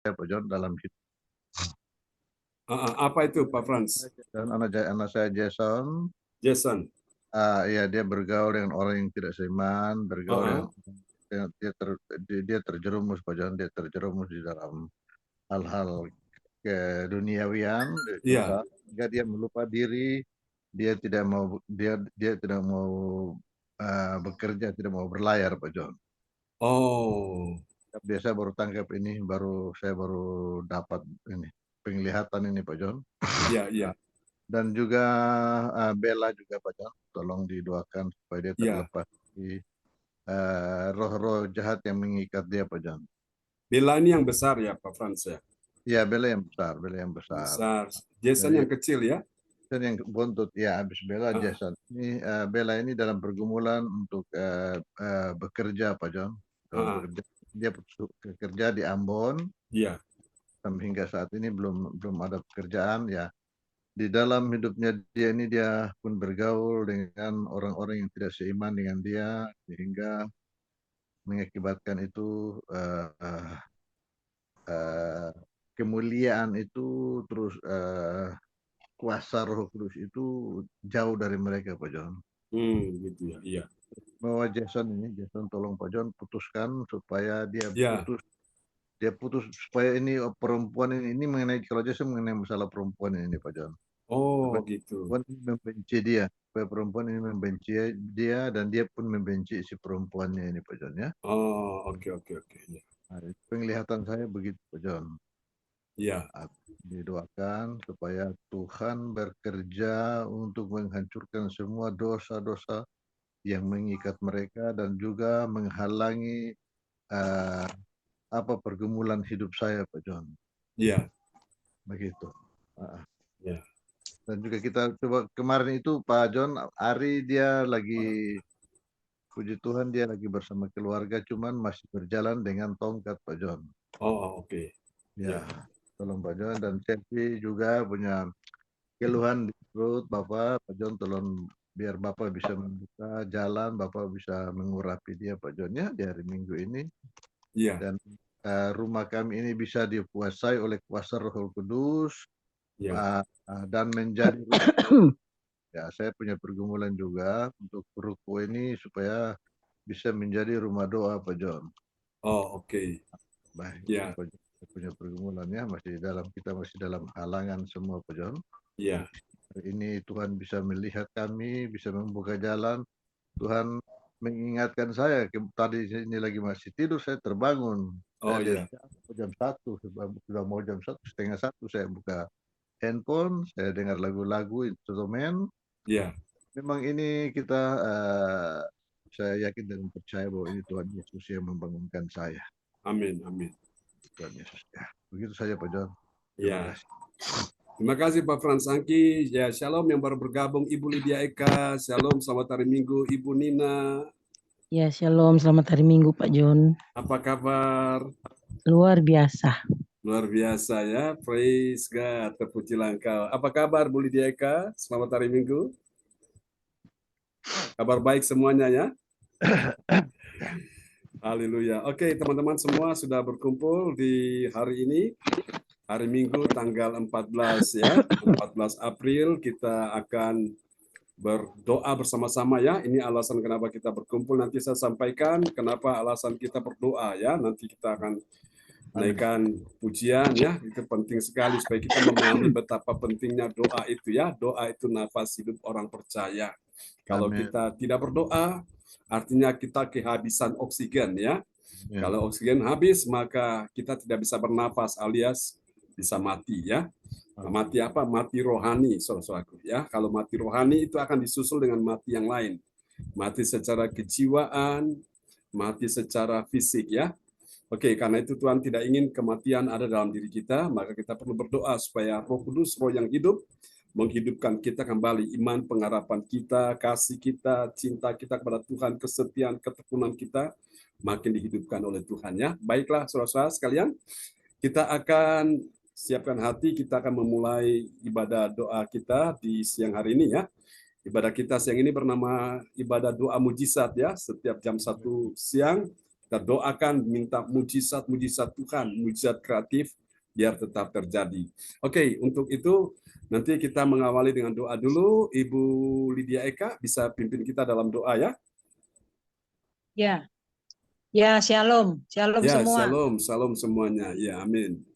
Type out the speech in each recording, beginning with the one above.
Pak John dalam hidup. Apa itu Pak Frans? Dan anak saya Jason, Jason. ya dia bergaul dengan orang yang tidak seiman, bergaul dengan dia terjerumus Pak John, dia terjerumus di dalam hal-hal keduniawian, Iya. dosa, sehingga dia melupa diri, dia tidak mau dia tidak mau bekerja, tidak mau berlayar Pak John. Oh. Biasa baru tangkap ini, saya baru dapat ini penglihatan ini Pak John. Iya, iya. Dan juga Bella juga Pak John, tolong didoakan supaya dia Iya. terlepas di roh-roh jahat yang mengikat dia Pak John. Bella ini yang besar ya Pak Frans ya? Ya Bella yang besar, Bella yang besar. Besar. Jason Jadi yang kecil ya? Jason yang buntut ya, habis Bella Ah, Jason. Ini Bella ini dalam pergumulan untuk bekerja Pak John. Dalam ah, bekerja, dia bekerja di Ambon. iya. Hingga saat ini belum ada pekerjaan ya. Di dalam hidupnya dia ini dia pun bergaul dengan orang-orang yang tidak seiman dengan dia sehingga mengakibatkan itu kemuliaan itu terus kuasa Roh Kudus itu jauh dari mereka Pak John. Gitu ya. Iya. Bahwa Jason tolong Pak John putuskan supaya Iya. dia putus supaya ini perempuan ini mengenai kalau Jason mengenai masalah perempuan ini Pak John. Oh Supaya gitu. perempuan ini membenci dia, supaya perempuan ini membenci dia dan dia pun membenci si perempuannya ini Pak John ya. Oh, oke, oke, oke. Iya. Nah, penglihatan saya begitu Pak John. Iya. Didoakan supaya Tuhan bekerja untuk menghancurkan semua dosa-dosa yang mengikat mereka dan juga menghalangi uh, pergumulan hidup saya Pak John. Iya. Begitu. Uh, Iya. Dan juga kita coba kemarin itu Pak John, Ari dia lagi puji Tuhan dia lagi bersama keluarga cuman masih berjalan dengan tongkat Pak John. Oh, oke. Ya, Iya. tolong Pak John dan Selfie juga punya keluhan di perut Bapak, Pak John tolong biar Bapak bisa membuka jalan, Bapak bisa mengurapi dia Pak John ya di hari Minggu ini. Iya. Dan rumah kami ini bisa dikuasai oleh kuasa Roh Kudus Iya. dan menjadi ya saya punya pergumulan juga untuk ruko ini supaya bisa menjadi rumah doa Pak John. Oh, oke. Baik, itu Iya. Pak John. Saya punya pergumulan ya kita masih dalam halangan semua Pak John. Iya. Tapi hari ini Tuhan bisa melihat kami, bisa membuka jalan. Tuhan mengingatkan saya tadi ini lagi masih tidur saya terbangun. Oh, Saya lihat iya. jam 1 sudah mau jam 1 setengah 1 saya buka handphone, saya dengar lagu-lagu instrumen. Iya. Memang ini kita saya yakin dan percaya bahwa ini Tuhan Yesus yang membangunkan saya. Amin. Amin. Tuhan Yesus ya. Begitu saja Pak John. Terima Iya. kasih. Terima kasih Pak Frans Angki. Ya, shalom yang baru bergabung Ibu Lydia Eka. Shalom, selamat hari Minggu Ibu Nina. Ya, shalom, selamat hari Minggu Pak John. Apa kabar? Luar biasa. Luar biasa ya, praise God, terpujilah Engkau. Apa kabar Bu Lydia Eka? Selamat hari Minggu. Kabar baik semuanya ya? Haleluya. Oke, teman-teman semua sudah berkumpul di hari ini. Hari Minggu tanggal 14 ya, 14 April kita akan berdoa bersama-sama ya. Ini alasan kenapa kita berkumpul. Nanti saya sampaikan kenapa alasan kita berdoa ya. Nanti kita akan naikkan pujian ya. Itu penting sekali supaya kita memahami betapa pentingnya doa itu ya. Doa itu nafas hidup orang percaya. Kalau Amin. kita tidak berdoa, artinya kita kehabisan oksigen ya. Ya. Kalau oksigen habis, maka kita tidak bisa bernafas alias bisa mati ya. Mati apa? Mati rohani, saudaraku ya. Kalau mati rohani itu akan disusul dengan mati yang lain. Mati secara kejiwaan, mati secara fisik ya. Oke, karena itu Tuhan tidak ingin kematian ada dalam diri kita, maka kita perlu berdoa supaya Roh Kudus, Roh yang hidup, menghidupkan kita kembali, iman, pengharapan kita, kasih kita, cinta kita kepada Tuhan, kesetiaan, ketekunan kita, makin dihidupkan oleh Tuhan ya. Baiklah saudara-saudara sekalian, kita akan siapkan hati, kita akan memulai ibadah doa kita di siang hari ini ya. Ibadah kita siang ini bernama ibadah doa mujizat ya, setiap jam 1 siang Kita doakan, minta mujizat-mujizat Tuhan, mujizat kreatif, biar tetap terjadi. Oke, untuk itu nanti kita mengawali dengan doa dulu. Ibu Lydia Eka bisa pimpin kita dalam doa ya. Ya, shalom Ya, semua. shalom semuanya. Ya, amin.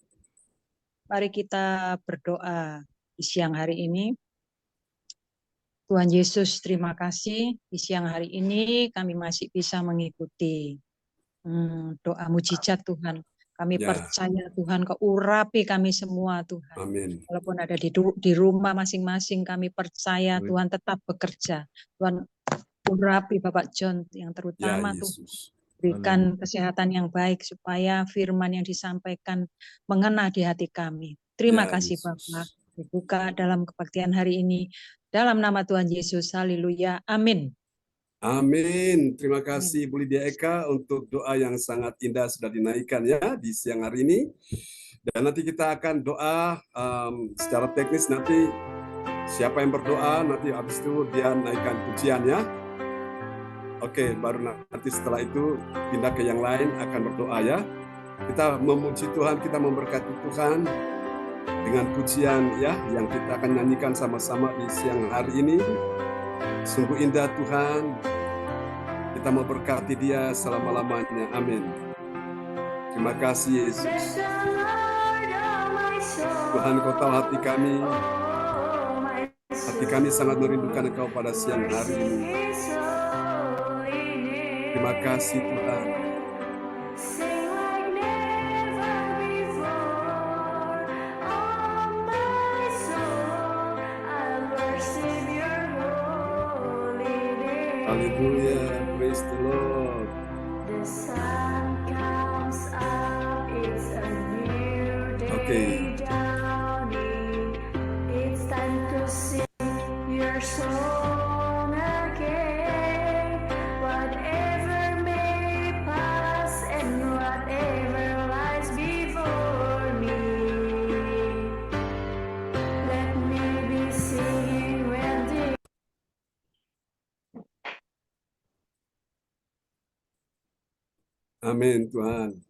Mari kita berdoa di siang hari ini. Tuhan Yesus, terima kasih di siang hari ini kami masih bisa mengikuti doa mujizat Tuhan. Kami percaya Tuhan Kau urapi kami semua Tuhan. Amin. Walaupun ada di rumah masing-masing, kami percaya Tuhan tetap bekerja. Tuhan urapi Bapak John yang terutama Tuhan. Berikan kesehatan yang baik supaya firman yang disampaikan mengena di hati kami. Terima kasih Bapak. Dibuka dalam kebaktian hari ini. Dalam nama Tuhan Yesus, haleluya, amin. Amin. Terima kasih Bu Lydia Eka untuk doa yang sangat indah sudah dinaikkan ya di siang hari ini. Dan nanti kita akan doa secara teknis, nanti siapa yang berdoa, nanti habis itu dia naikkan pujiannya. Oke, baru nanti setelah itu pindah ke yang lain akan berdoa ya. Kita memuji Tuhan, kita memberkati Tuhan dengan pujian ya yang kita akan nyanyikan sama-sama di siang hari ini. Sungguh indah Tuhan. Kita memberkati Dia selama-lamanya. Amin. Terima kasih Yesus. Tuhan, Kau tahu hati kami. Hati kami sangat merindukan Engkau pada siang hari ini. Terima kasih Tuhan. Haleluya, praise the Lord. The sun comes up, it's a new day dawning. It's time to sing your song again. Whatever may pass and whatever lies before me, let me be singing when the Amin Tuhan.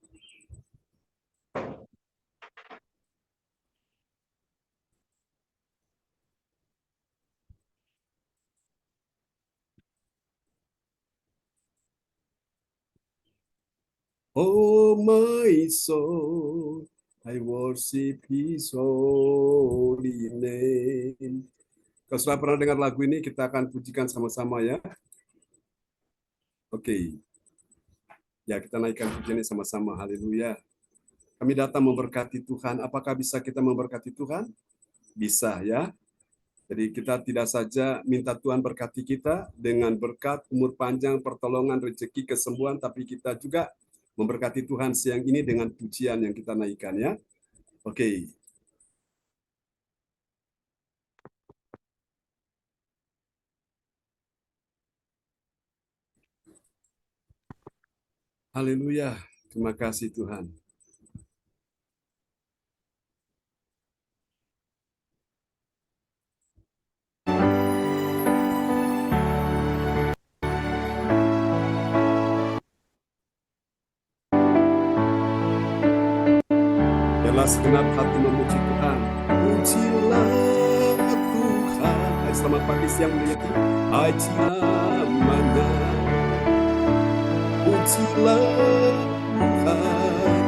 Oh my soul, I worship His holy name. Kalau sudah pernah dengar lagu ini, kita akan pujikan sama-sama ya. Oke. Ya, kita naikkan pujian ini sama-sama. Haleluya. Kami datang memberkati Tuhan. Apakah bisa kita memberkati Tuhan? Bisa ya. Jadi kita tidak saja minta Tuhan berkati kita dengan berkat, umur panjang, pertolongan, rezeki, kesembuhan, tapi kita juga memberkati Tuhan siang ini dengan pujian yang kita naikkan ya. Oke. Haleluya. Terima kasih Tuhan. Biarlah segenap hati memuji Tuhan. Pujilah Tuhan. Hai, selamat pagi, siang, mendengar. Haji namanya. Pujilah Tuhan,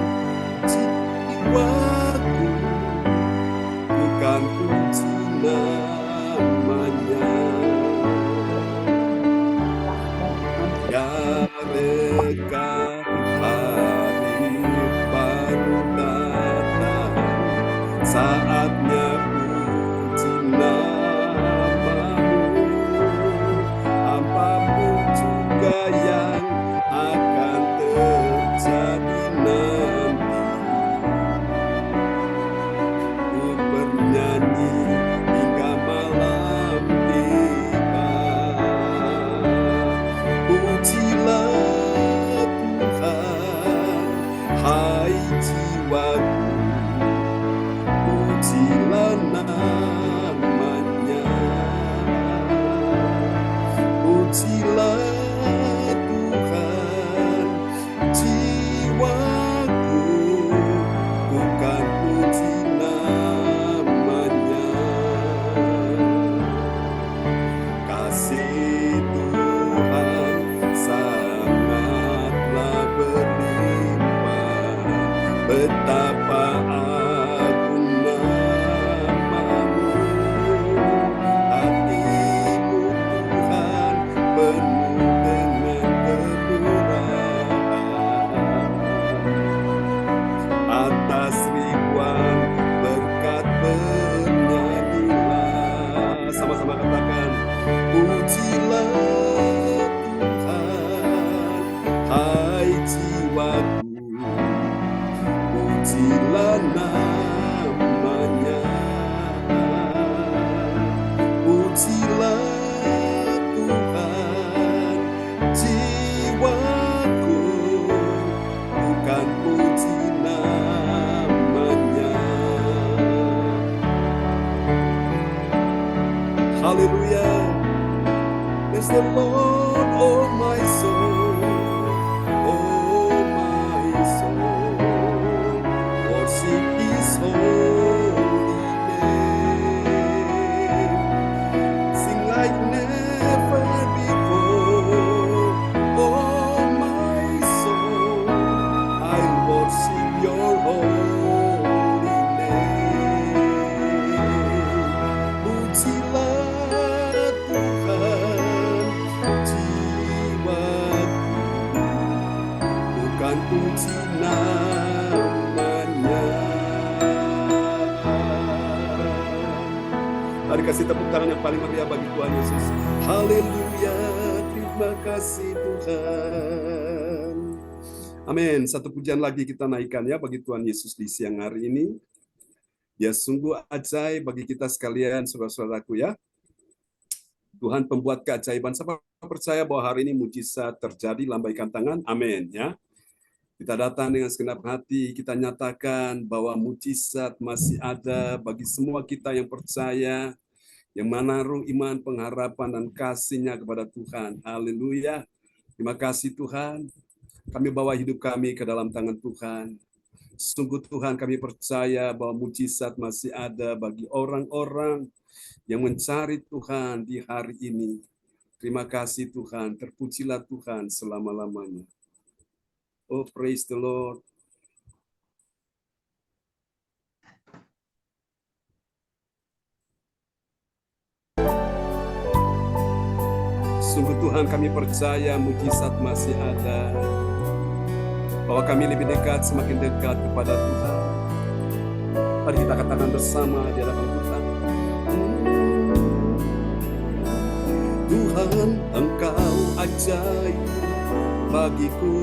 jiwaku, bukan puji namanya. Ya mereka hari baru datang, saatnya puji namamu. Apapun juga yang akan terjadi nanti, ku bernyanyi hingga malam tiba. Pujilah Tuhan, hai jiwaku, pujilah Haleluya. Bless the Lord, oh my soul, oh my soul, worship His holy name. Sing like never before, oh my soul, I worship Your holy name. Pujilah Tuhan jiwaku, bukan puji namanya. Mari kasih tepuk tangan yang paling meriah bagi Tuhan Yesus. Haleluya, terima kasih Tuhan. Amin. Satu pujian lagi kita naikkan ya bagi Tuhan Yesus di siang hari ini. Ya sungguh ajaib bagi kita sekalian, saudara-saudaraku ya. Tuhan pembuat keajaiban. Siapa percaya bahwa hari ini mujizat terjadi? Lambaikan tangan. Amin ya. Kita datang dengan segenap hati, kita nyatakan bahwa mujizat masih ada bagi semua kita yang percaya, yang menaruh iman, pengharapan, dan kasih-Nya kepada Tuhan. Haleluya. Terima kasih Tuhan. Kami bawa hidup kami ke dalam tangan Tuhan. Sungguh Tuhan, kami percaya bahwa mujizat masih ada bagi orang-orang yang mencari Tuhan di hari ini. Terima kasih Tuhan. Terpujilah Tuhan selama-lamanya. Oh, praise the Lord. Sungguh Tuhan, kami percaya mujizat masih ada. Bahwa kami lebih dekat, semakin dekat kepada Tuhan. Mari kita katakan bersama di hadapan Tuhan. Tuhan, Engkau ajaib bagiku.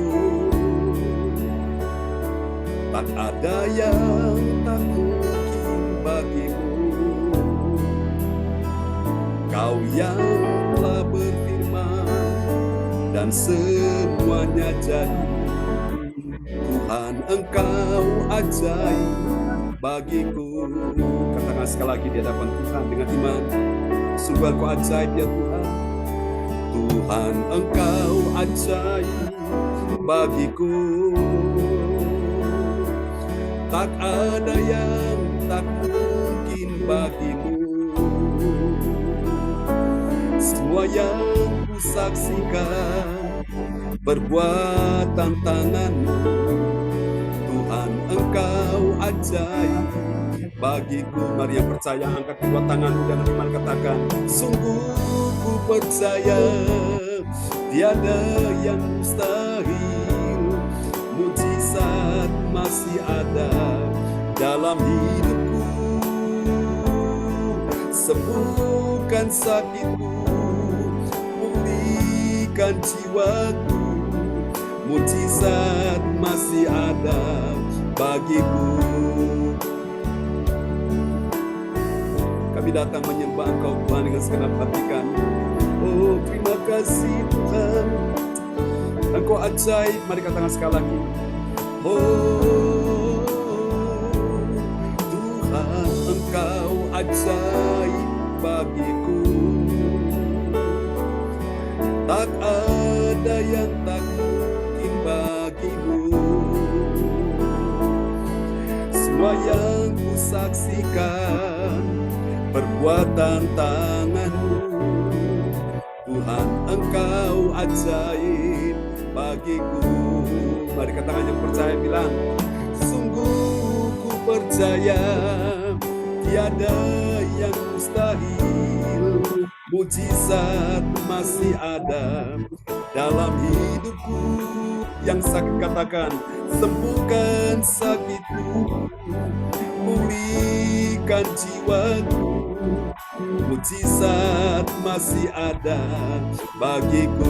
Tak ada yang tak mungkin bagimu. Kau yang telah berfirman dan semuanya jadi. Tuhan, Engkau ajaib bagiku. Katakan sekali lagi di hadapan Tuhan dengan iman. Sungguh Engkau ajaib ya Tuhan. Tuhan, Engkau ajaib bagiku. Tak ada yang tak mungkin bagimu. Semua yang kusaksikan perbuatan tangan-Mu. Tuhan, Engkau ajaib bagiku. Mari yang percaya angkat kedua tanganmu dan iman katakan, sungguh ku percaya tiada yang mustahil. Mujizat masih ada dalam hidupku. Sembuhkan sakitku, pulihkan jiwaku. Mujizat masih ada bagiku. Kami datang menyembah Engkau Tuhan dengan segenap hati kami. Oh, terima kasih Tuhan. Engkau ajaib. Mari katakan sekali lagi. Oh, Tuhan, Engkau ajaib bagiku. Tak ada yang tak mungkin bagimu. Semua yang kusaksikan perbuatan tangan-Mu. Tuhan, Engkau ajaib bagiku. Mari katakan yang percaya bilang, sungguh ku percaya tiada yang mustahil. Mujizat masih ada dalam hidupku. Yang sakit katakan, sembuhkan sakitku, pulihkan jiwaku. Mujizat masih ada bagiku.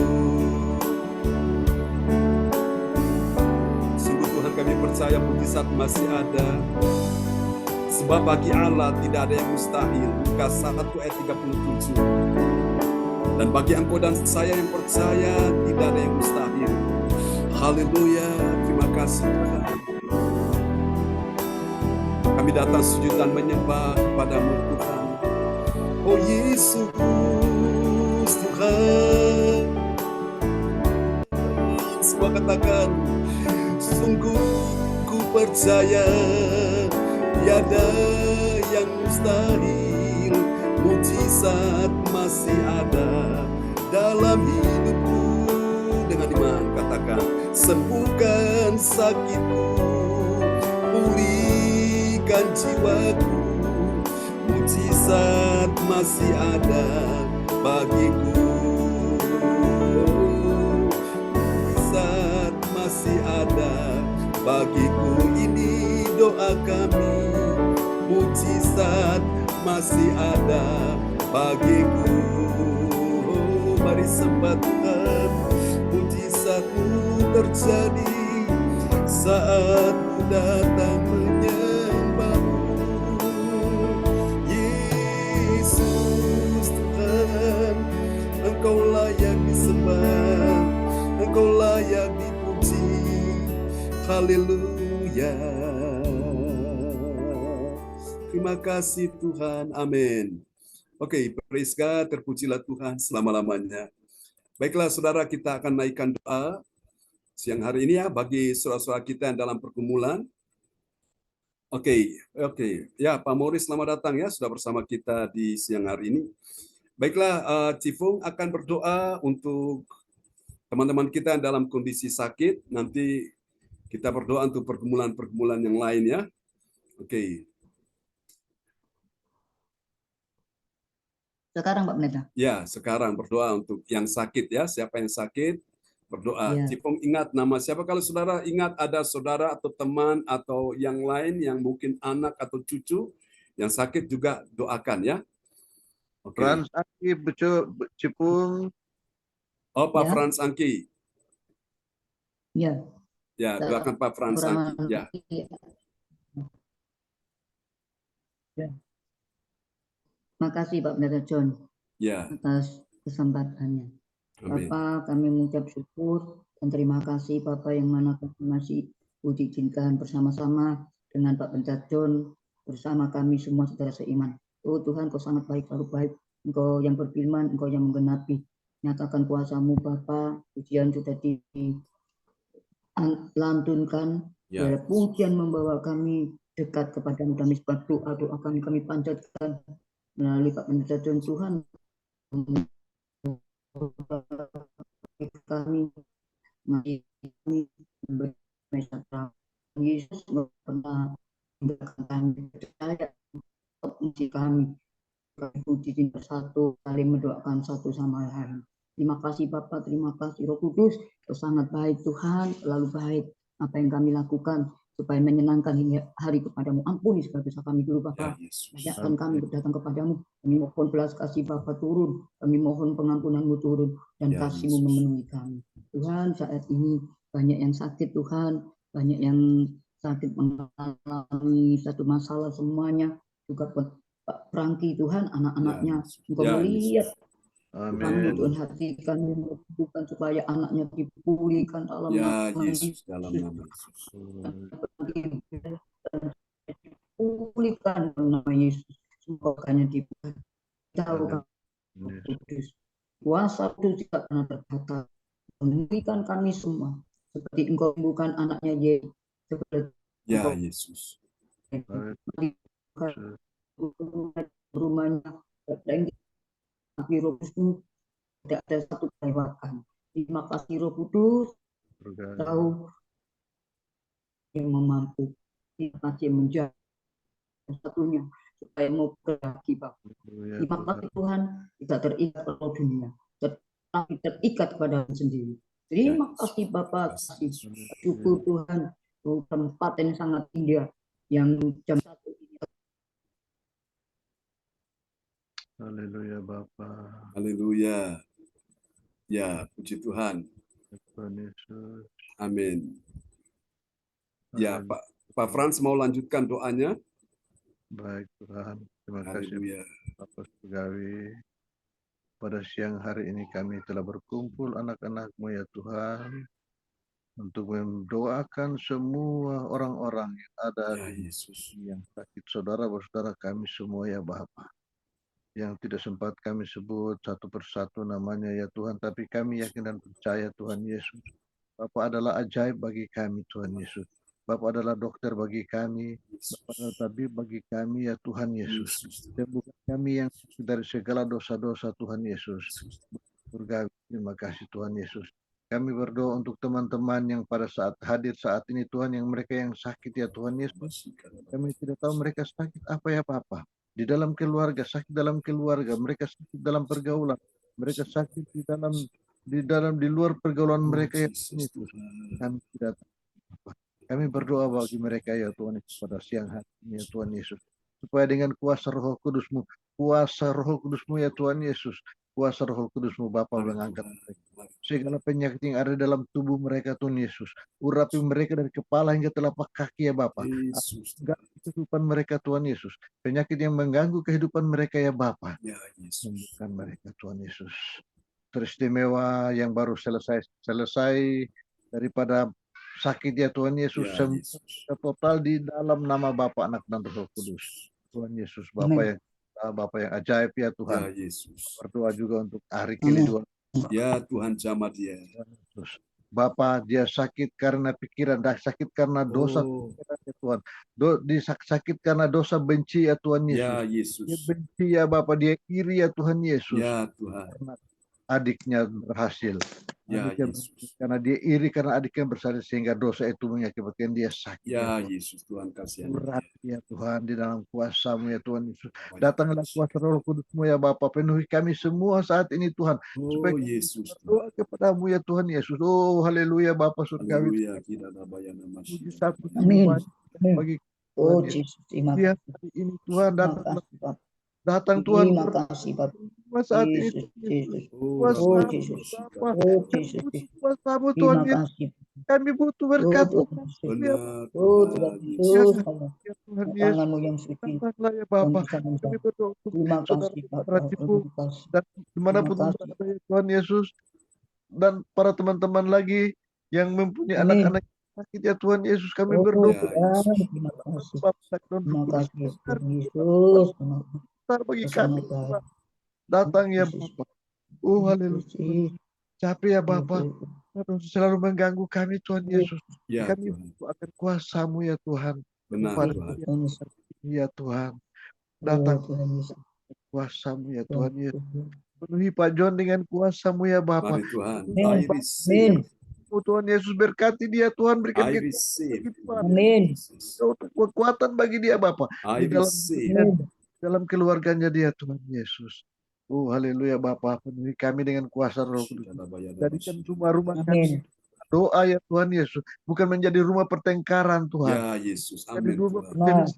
Sungguh Tuhan, kami percaya mujizat masih ada. Sebab bagi Allah tidak ada yang mustahil. Lukas 1 ayat 37. Dan bagi engkau dan saya yang percaya tidak ada yang mustahil. Haleluya, terima kasih Tuhan. Kami datang sujud dan menyembah kepada-Mu Tuhan. Oh Yesus Tuhan, semua katakan, sungguh ku percaya tiada yang mustahil, mujizat masih ada dalam hidupku. Dengan iman katakan, sembuhkan sakitku, pulihkan jiwaku, mujizat masih ada bagiku. Mujizat masih ada bagiku, ini doa kami. Mujizat masih ada bagiku. Mari sembah Tuhan, mujizat-Mu terjadi saat ku datang menyembah-Mu. Yesus Tuhan, Engkau layak disembah, Engkau layak dipuji. Haleluya. Terima kasih Tuhan. Amin. Oke, praise God, terpujilah Tuhan selama-lamanya. Baiklah saudara, kita akan naikkan doa siang hari ini ya bagi saudara-saudara kita yang dalam pergumulan. Oke. Ya, Pak Morris selamat datang ya, sudah bersama kita di siang hari ini. Baiklah, Cifung akan berdoa untuk teman-teman kita yang dalam kondisi sakit. Nanti kita berdoa untuk pergumulan-pergumulan yang lain ya. Oke. Sekarang Pak Pendeta. Ya, sekarang berdoa untuk yang sakit ya. Siapa yang sakit, berdoa. Ya. Cipong ingat nama siapa? Kalau saudara ingat ada saudara atau teman atau yang lain yang mungkin anak atau cucu yang sakit juga doakan ya. Oke. Frans Angki Cipung. Oh, Pak Ya. Frans Angki. Ya. Ya, doakan Pak Frans Angki. Ya. Ya. Makasih Pak Pendeta John Ya. atas kesempatannya. Amin. Bapak, kami mengucap syukur dan terima kasih Bapak yang mana kami masih diizinkan bersama-sama dengan Pak Pendeta John bersama kami semua saudara seiman. Oh Tuhan, Kau sangat baik, selalu baik. Engkau yang berfirman, Engkau yang menggenapi. Nyatakan kuasa-Mu Bapak, pujian sudah dilantunkan. Ya. Pujian membawa kami dekat kepada-Mu dan nisbat doa kami panjatkan melalui Pak Pendeta John. Tuhan kami Yesus pernah kami percaya kami puji bersatu saling mendoakan satu sama lain. Terima kasih Bapak, terima kasih Roh Kudus, Kau sangat baik Tuhan, selalu baik. Apa yang kami lakukan supaya menyenangkan hari kepadamu. Ampuni segala dosa kami dulu Bapak. Bajakkan kami datang kepadamu. Kami mohon belas kasih Bapak turun. Kami mohon pengampunan-Mu turun. Dan kasih-Mu memenuhi kami. Tuhan, saat ini banyak yang sakit Tuhan. Banyak yang sakit mengalami satu masalah semuanya. Juga Pak Prangki Tuhan, anak-anaknya. Engkau melihat kami Tuhan, hati kami bukan supaya anaknya dipulihkan dalam nama Yesus, dalam nama Yesus. Pulihkan dalam nama Yesus. Semoga dibuka jauh kudus. Kuasa Kudus tidak pernah terbatas. Memulihkan kami semua. Seperti Engkau bukan anaknya Yesus. Ya Yesus. Rumahnya tapi Roh Kudus tidak ada satu kelewatan. Terima kasih Roh Kudus, tahu yang memampu. Terima kasih menjaga satunya supaya mau lagi Pak. Terima kasih Tuhan, tidak terikat pada dunia, tetapi terikat kepada sendiri. Terima kasih Bapak, kasih syukur Tuhan, tempat yang sangat indah yang jam 1 ini. Haleluya Bapak. Haleluya. Ya, puji Tuhan. Amin. Ya, Pak Frans mau lanjutkan doanya? Baik Tuhan, terima kasih Bapak Pegawai. Pada siang hari ini kami telah berkumpul anak-anak-Mu ya Tuhan, untuk mendoakan semua orang-orang yang ada di Yesus yang sakit, saudara-saudara kami semua ya Bapak. yang tidak sempat kami sebut satu persatu namanya ya Tuhan, tapi kami yakin dan percaya Tuhan Yesus, Bapa adalah ajaib bagi kami Tuhan Yesus. Bapa adalah dokter bagi kami, Bapa adalah tabib bagi kami ya Tuhan Yesus. Sembuhkan kami yang dari segala dosa-dosa Tuhan Yesus. Surga, terima kasih Tuhan Yesus. Kami berdoa untuk teman-teman yang pada saat hadir saat ini Tuhan, yang mereka yang sakit ya Tuhan Yesus. Kami tidak tahu mereka sakit apa ya Bapa. Di dalam keluarga, sakit dalam keluarga, mereka sakit dalam pergaulan, mereka sakit di luar pergaulan mereka ya Tuhan Yesus. Kami tidak tahu apa. Kami berdoa bagi mereka ya Tuhan Yesus pada siang hari ini ya Tuhan Yesus, supaya dengan kuasa Roh Kudus-Mu ya Tuhan Yesus, kuasa Roh Kudus-Mu Bapa mengangkat mereka. Segala penyakit yang ada dalam tubuh mereka Tuhan Yesus, urapi mereka dari kepala hingga telapak kaki ya Bapa. Kehidupan mereka Tuhan Yesus, penyakit yang mengganggu kehidupan mereka ya Bapa, sembuhkan mereka Tuhan Yesus. Teristimewa yang baru selesai daripada sakit ya Tuhan Yesus, sembuh total di dalam nama Bapa, Anak dan Roh Kudus. Tuhan Yesus, Bapa yang ajaib ya Tuhan. Berdoa juga untuk Ari Kili dua. Ya Tuhan, jamah dia. Bapa, dia sakit karena pikiran, sakit karena dosa ya Tuhan. Sakit karena dosa benci ya Tuhan Yesus. Ya Yesus. Dia benci ya Bapa, dia iri ya Tuhan Yesus. Ya Tuhan. Karena adiknya berhasil. Ya Yesus. Yesus. Karena dia iri karena adiknya bersalah sehingga dosa itu mengakibatkan dia sakit. Ya Yesus, Tuhan kasihani. Berat ya Tuhan, di dalam kuasa-Mu ya Tuhan Yesus. Datanglah kuasa Roh Kudus-Mu ya Bapa, penuhi kami semua saat ini Tuhan. Supaya Yesus, berdoa kepada-Mu ya Tuhan Yesus. Oh haleluya Bapa surgawi. Amin. Bagi Oh Yesus, terima kasih. Ini Tuhan datang Tuhan. Terima kasih Bapak. Saat ini Yesus. kuasa Kuasa-Mu Tuhan Yesus. Kami butuh berkat. Tuhan Yesus. Tanganmu yang suci. Ya Bapa. Kami berdoa Terima kasih Bapak. dan dimanapun Tuhan Yesus, dan para teman-teman lagi yang mempunyai anak-anak sakit ya Tuhan Yesus, kami berdoa. Terima kasih. Terima kasih Yesus. Bagi kami datang ya Bapak. Oh haleluya. Capek ya Bapak. Selalu mengganggu kami Tuhan Yesus. Kami akan kuasa-Mu ya Tuhan. Benar Tuhan. Ya Tuhan. Datang kuasa-Mu ya Tuhan Yesus. Penuhi Pak John dengan kuasa-Mu ya Bapak. Mari Tuhan. Amin. Tuhan Yesus berkati dia Tuhan, berikan Amin. kekuatan bagi dia Bapak. Di dalam keluarganya dia Tuhan Yesus. Oh haleluya Bapa, penuhi kami dengan kuasa Roh Kudus. Jadikan rumah-rumah kami doa ya Tuhan Yesus, bukan menjadi rumah pertengkaran Tuhan. Ya Yesus, amin Tuhan.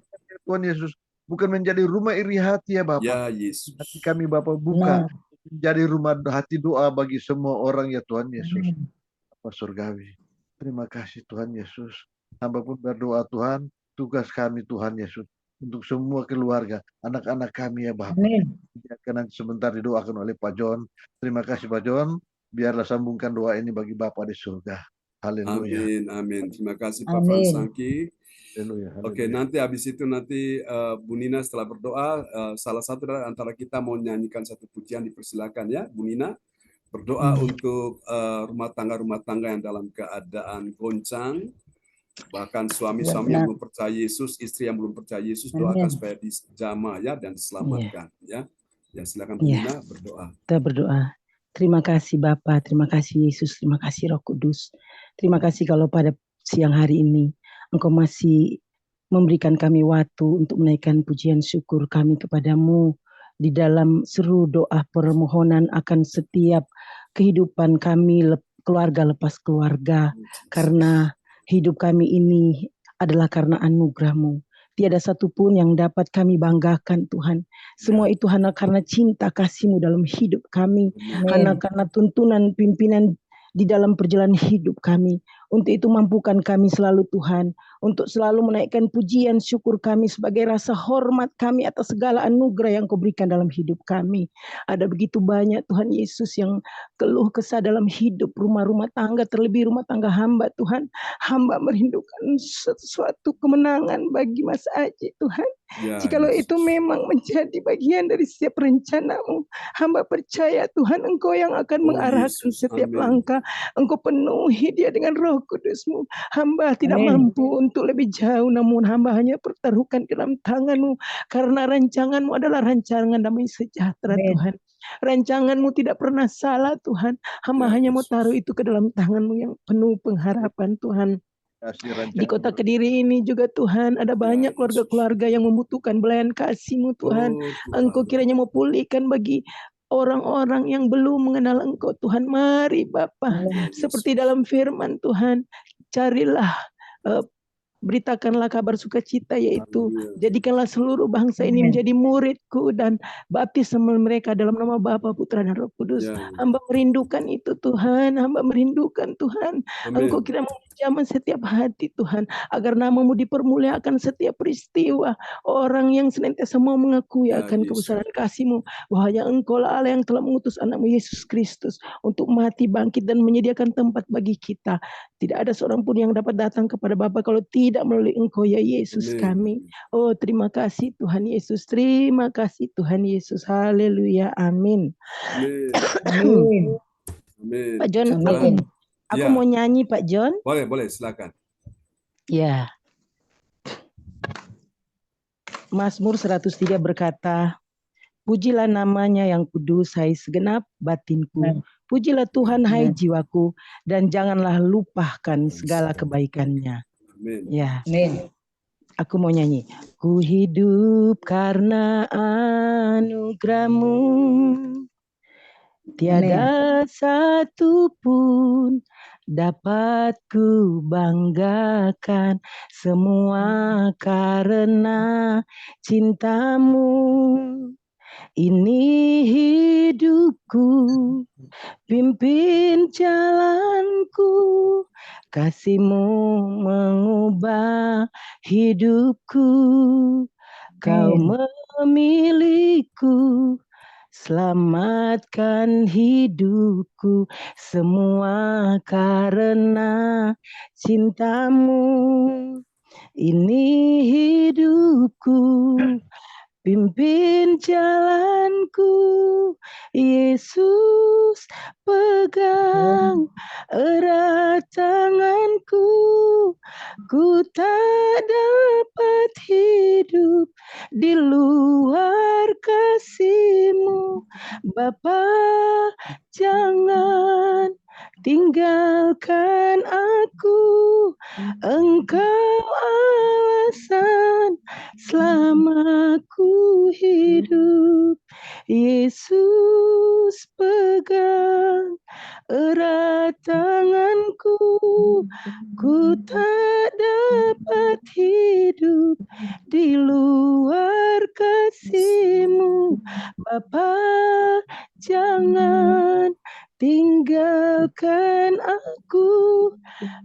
Tuhan Yesus, bukan menjadi rumah iri hati ya Bapa. Ya Yesus. Hati kami Bapa buka menjadi rumah hati doa bagi semua orang ya Tuhan Yesus. Bapa surgawi. Terima kasih Tuhan Yesus. Hamba pun berdoa Tuhan, tugas kami Tuhan Yesus untuk semua keluarga, anak-anak kami ya Bapak. Biarkan nanti sebentar didoakan oleh Pak John. Terima kasih Pak John. Biarlah sambungkan doa ini bagi Bapak di surga. Haleluya. Amin, amin. Terima kasih Pak Fransangki. Haleluya. Oke, nanti habis itu Bu Nina setelah berdoa, salah satu dari antara kita mau nyanyikan satu pujian, dipersilakan ya, Bu Nina. Berdoa untuk rumah tangga yang dalam keadaan goncang. Bahkan suami-suami yang belum percaya Yesus, istri yang belum percaya Yesus, doakan supaya dijamah ya dan diselamatkan ya. Ya silakan Bu Nina berdoa. Kita berdoa. Terima kasih Bapa, terima kasih Yesus, terima kasih Roh Kudus. Terima kasih kalau pada siang hari ini Engkau masih memberikan kami waktu untuk menaikkan pujian syukur kami kepadamu di dalam seru doa permohonan akan setiap kehidupan kami, keluarga lepas keluarga, karena hidup kami ini adalah karena anugerah-Mu. Tiada satupun yang dapat kami banggakan Tuhan. Semua itu hanya karena cinta kasih-Mu dalam hidup kami. Hanya karena tuntunan pimpinan di dalam perjalanan hidup kami. Untuk itu mampukan kami selalu Tuhan, untuk selalu menaikkan pujian syukur kami sebagai rasa hormat kami atas segala anugerah yang Kau berikan dalam hidup kami. Ada begitu banyak Tuhan Yesus yang keluh kesah dalam hidup rumah-rumah tangga, terlebih rumah tangga hamba Tuhan. Hamba merindukan sesuatu kemenangan bagi Mas Aji Tuhan. Ya, Jikalau Yesus. itu memang menjadi bagian dari setiap rencana-Mu, hamba percaya Tuhan Engkau yang akan mengarahkan Yesus. setiap Amin. langkah. Engkau penuhi dia dengan Roh Kudus-Mu. Hamba tidak mampu untuk lebih jauh, namun hamba hanya pertaruhkan dalam tangan-Mu, karena rancangan-Mu adalah rancangan damai sejahtera Tuhan. Rancangan-Mu tidak pernah salah Tuhan. Hamba Ya, hanya mau Yesus. taruh itu ke dalam tangan-Mu yang penuh pengharapan Tuhan. Kasih Di kota rancangan. Kediri ini juga Tuhan, ada banyak Yesus. keluarga-keluarga yang membutuhkan belayan kasih-Mu Tuhan. Oh, Tuhan. Engkau kiranya mau pulihkan bagi orang-orang yang belum mengenal Engkau Tuhan. Mari Bapa, Ya, seperti Yesus. dalam firman Tuhan, carilah, beritakanlah kabar sukacita, yaitu Haleluya. jadikanlah seluruh bangsa ini menjadi muridku dan baptis mereka dalam nama Bapa, Putra dan Roh Kudus. Ya, ya. Hamba merindukan itu Tuhan, hamba merindukan Tuhan. Engkau Amin. kira menjamah setiap hati Tuhan, agar nama-Mu dipermuliakan setiap peristiwa. Orang yang senantiasa mau mengakui Ya, akan Yesus. kebesaran kasih-Mu, bahwanya Engkau lah Allah yang telah mengutus anak-Mu Yesus Kristus untuk mati, bangkit dan menyediakan tempat bagi kita. Tidak ada seorang pun yang dapat datang kepada Bapa kalau tidak melalui Engkau ya Yesus Amin. kami. Oh, terima kasih Tuhan Yesus. Terima kasih Tuhan Yesus. Haleluya. Amin. Amin. Amin. Amin. Pak John, Puji Tuhan. aku Ya. mau nyanyi Pak John. Boleh, silakan. Ya. Mazmur 103 berkata, pujilah namanya yang kudus, hai segenap batinku. Pujilah Tuhan, hai jiwaku, dan janganlah lupakan segala kebaikannya. Amin. Ya. Amin. Aku mau nyanyi. Ku hidup karena anugerah-Mu, tiada satu pun dapat ku banggakan, semua karena cinta-Mu. Ini hidupku, pimpin jalanku, kasih-Mu mengubah hidupku. Kau memilihku, selamatkan hidupku, semua karena cinta-Mu. Ini hidupku, pimpin jalanku, Yesus pegang erat tanganku. Ku tak dapat hidup di luar kasih-Mu. Bapa, jangan tinggalkan aku. Engkau alasan selama ku hidup. Yesus pegang erat tanganku. Ku tak dapat hidup di luar kasih-Mu. Bapa, jangan tinggalkan aku.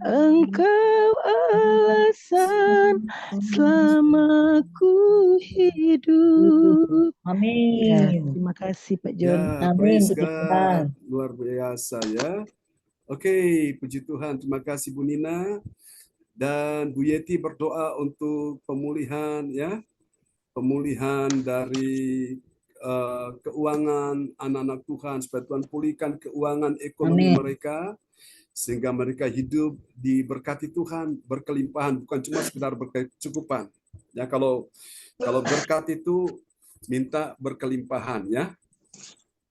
Engkau alasan selama ku hidup. Amin. Ya, terima kasih Pak John. Ya, Amin. praise Puji God. Tuhan. Luar biasa ya. Oke, puji Tuhan. Terima kasih Bu Nina. Dan Bu Yeti berdoa untuk pemulihan ya. Pemulihan dari keuangan anak-anak Tuhan, supaya Tuhan pulihkan keuangan ekonomi Amin. mereka, sehingga mereka hidup diberkati Tuhan, berkelimpahan, bukan cuma sekedar berkecukupan. Ya, kalau berkat itu minta berkelimpahan ya.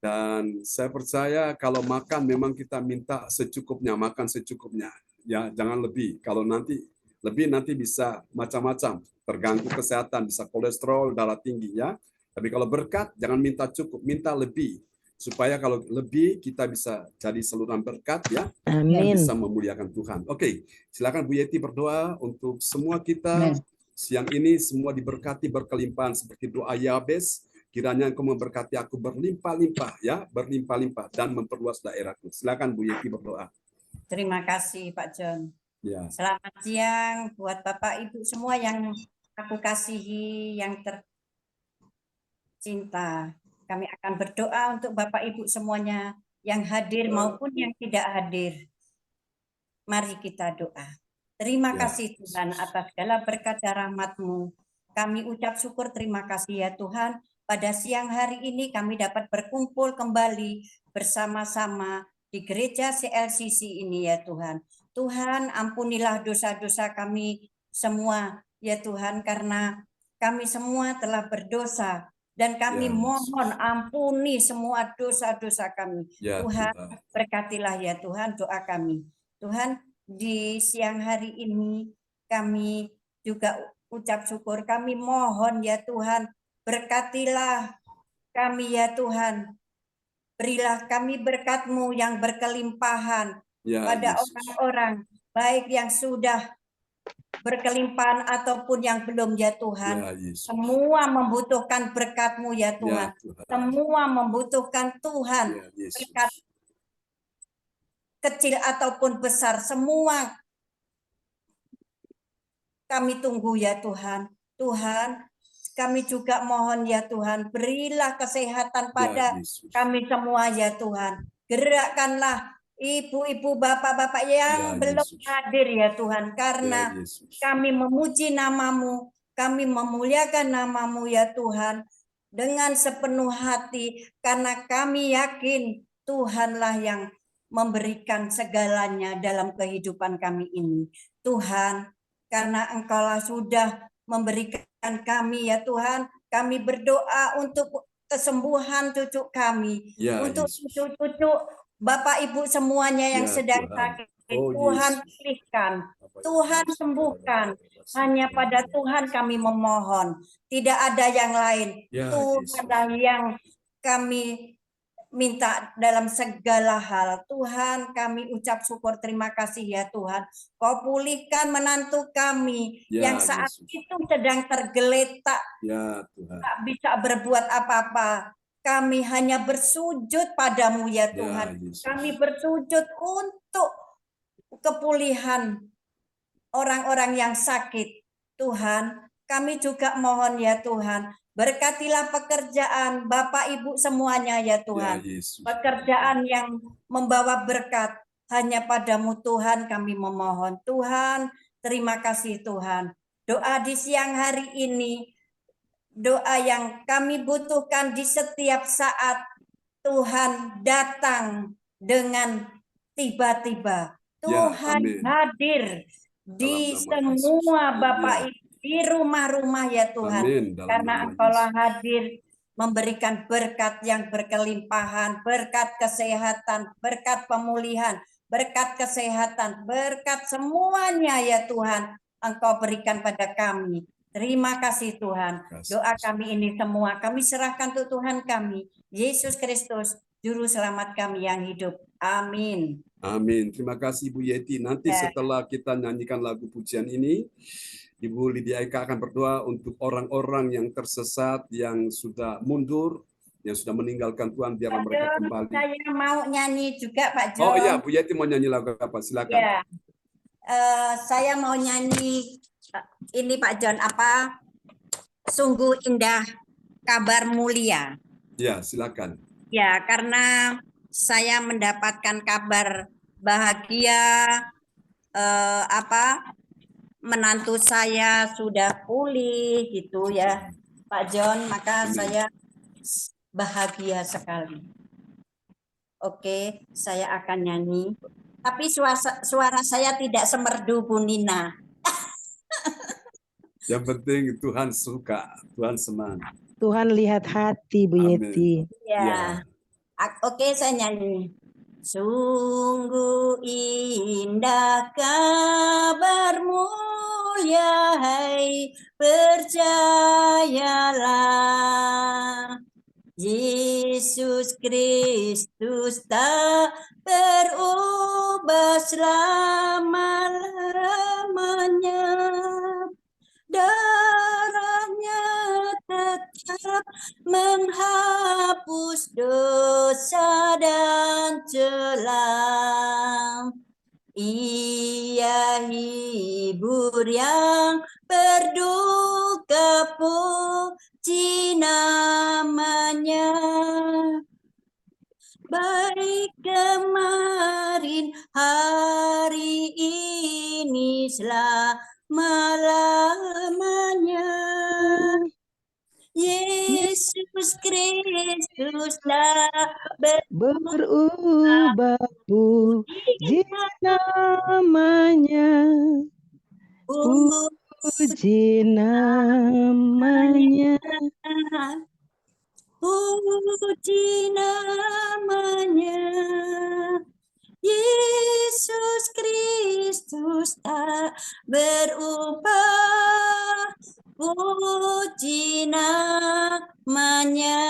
Dan saya percaya kalau makan memang kita minta secukupnya, makan secukupnya. Ya, jangan lebih. Kalau nanti lebih nanti bisa macam-macam, terganggu kesehatan, bisa kolesterol, darah tinggi ya. Tapi kalau berkat jangan minta cukup, minta lebih. Supaya kalau lebih kita bisa jadi saluran berkat ya. Amin. Bisa memuliakan Tuhan. Oke, silakan Bu Yeti berdoa untuk semua kita. Siang ini semua diberkati berkelimpahan seperti doa Yabes. Kiranya Engkau memberkati aku berlimpah-limpah ya, berlimpah-limpah dan memperluas daerahku. Silakan Bu Yeti berdoa. Terima kasih Pak John. Ya. Selamat siang buat Bapak Ibu semua yang aku kasihi, yang tercinta. Kami akan berdoa untuk Bapak Ibu semuanya yang hadir maupun yang tidak hadir. Mari kita doa. Terima kasih Tuhan atas segala berkat dan rahmat-Mu. Kami ucap syukur terima kasih ya Tuhan. Pada siang hari ini kami dapat berkumpul kembali bersama-sama di gereja CLCC ini ya Tuhan. Tuhan ampunilah dosa-dosa kami semua ya Tuhan, karena kami semua telah berdosa dan kami mohon ampuni semua dosa-dosa kami. Tuhan berkatilah ya Tuhan doa kami. Tuhan, di siang hari ini kami juga ucap syukur, kami mohon ya Tuhan, berkatilah kami ya Tuhan. Berilah kami berkat-Mu yang berkelimpahan pada orang-orang, baik yang sudah berkelimpahan ataupun yang belum ya Tuhan. Semua membutuhkan berkat-Mu ya Tuhan. Semua membutuhkan Tuhan berkat kecil ataupun besar, semua kami tunggu ya Tuhan. Tuhan, kami juga mohon ya Tuhan, berilah kesehatan pada kami semua ya Tuhan. Gerakkanlah ibu-ibu, bapak-bapak yang belum hadir ya Tuhan, karena kami memuji nama-Mu, kami memuliakan nama-Mu ya Tuhan dengan sepenuh hati, karena kami yakin Tuhanlah yang memberikan segalanya dalam kehidupan kami ini. Tuhan, karena Engkaulah sudah memberikan kami ya Tuhan, kami berdoa untuk kesembuhan cucu kami, untuk cucu-cucu Bapak Ibu semuanya yang sedang sakit. Tuhan pulihkan, Tuhan sembuhkan. Hanya pada Tuhan kami memohon, tidak ada yang lain. Tuhanlah yang kami minta dalam segala hal. Tuhan, kami ucap syukur terima kasih ya Tuhan. Kau pulihkan menantu kami yang saat itu sedang tergeletak, tak bisa berbuat apa-apa. Kami hanya bersujud padamu ya Tuhan. Kami bersujud untuk kepulihan orang-orang yang sakit. Tuhan, kami juga mohon ya Tuhan, berkatilah pekerjaan Bapak Ibu semuanya ya Tuhan. Pekerjaan yang membawa berkat, hanya padamu Tuhan kami memohon. Tuhan, terima kasih Tuhan. Doa di siang hari ini, doa yang kami butuhkan di setiap saat. Tuhan datang dengan tiba-tiba. Tuhan hadir di semua Bapak Ibu, di rumah-rumah ya Tuhan. Karena Engkaulah hadir memberikan berkat yang berkelimpahan, berkat kesehatan, berkat pemulihan, berkat kesehatan, berkat semuanya ya Tuhan. Engkau berikan pada kami. Terima kasih Tuhan. Doa kami ini semua kami serahkan untuk Tuhan kami, Yesus Kristus, Juru Selamat kami yang hidup. Amin. Amin. Terima kasih Ibu Yeti. Nanti setelah kita nyanyikan lagu pujian ini, Ibu Lydia Eka akan berdoa untuk orang-orang yang tersesat, yang sudah mundur, yang sudah meninggalkan Tuhan, biarlah mereka kembali. Saya mau nyanyi juga Pak John. Oh iya, Bu Yeti mau nyanyi lagu apa? Silakan. Ya. Saya mau nyanyi ini Pak John, apa? Sungguh indah kabar mulia. Ya, silakan. Ya, karena saya mendapatkan kabar bahagia, menantu saya sudah pulih gitu ya Pak John, maka saya bahagia sekali. Oke, saya akan nyanyi, tapi suara saya tidak semerdu Bu Nina. Yang penting Tuhan suka, Tuhan senang. Tuhan lihat hati Bu Yeti. Ya. Oke, saya nyanyi. Sungguh indah kabar mulia, hai percayalah. Yesus Kristus tak berubah selama-lamanya. Darahnya tetap menghapus dosa dan celah. Ia hibur yang berduka, puji namanya. Baik kemarin, hari ini, selama-lamanya. Yesus Kristuslah berubah, puji namanya, puji namanya, puji namanya. Yesus Kristus tak berubah, puji namanya.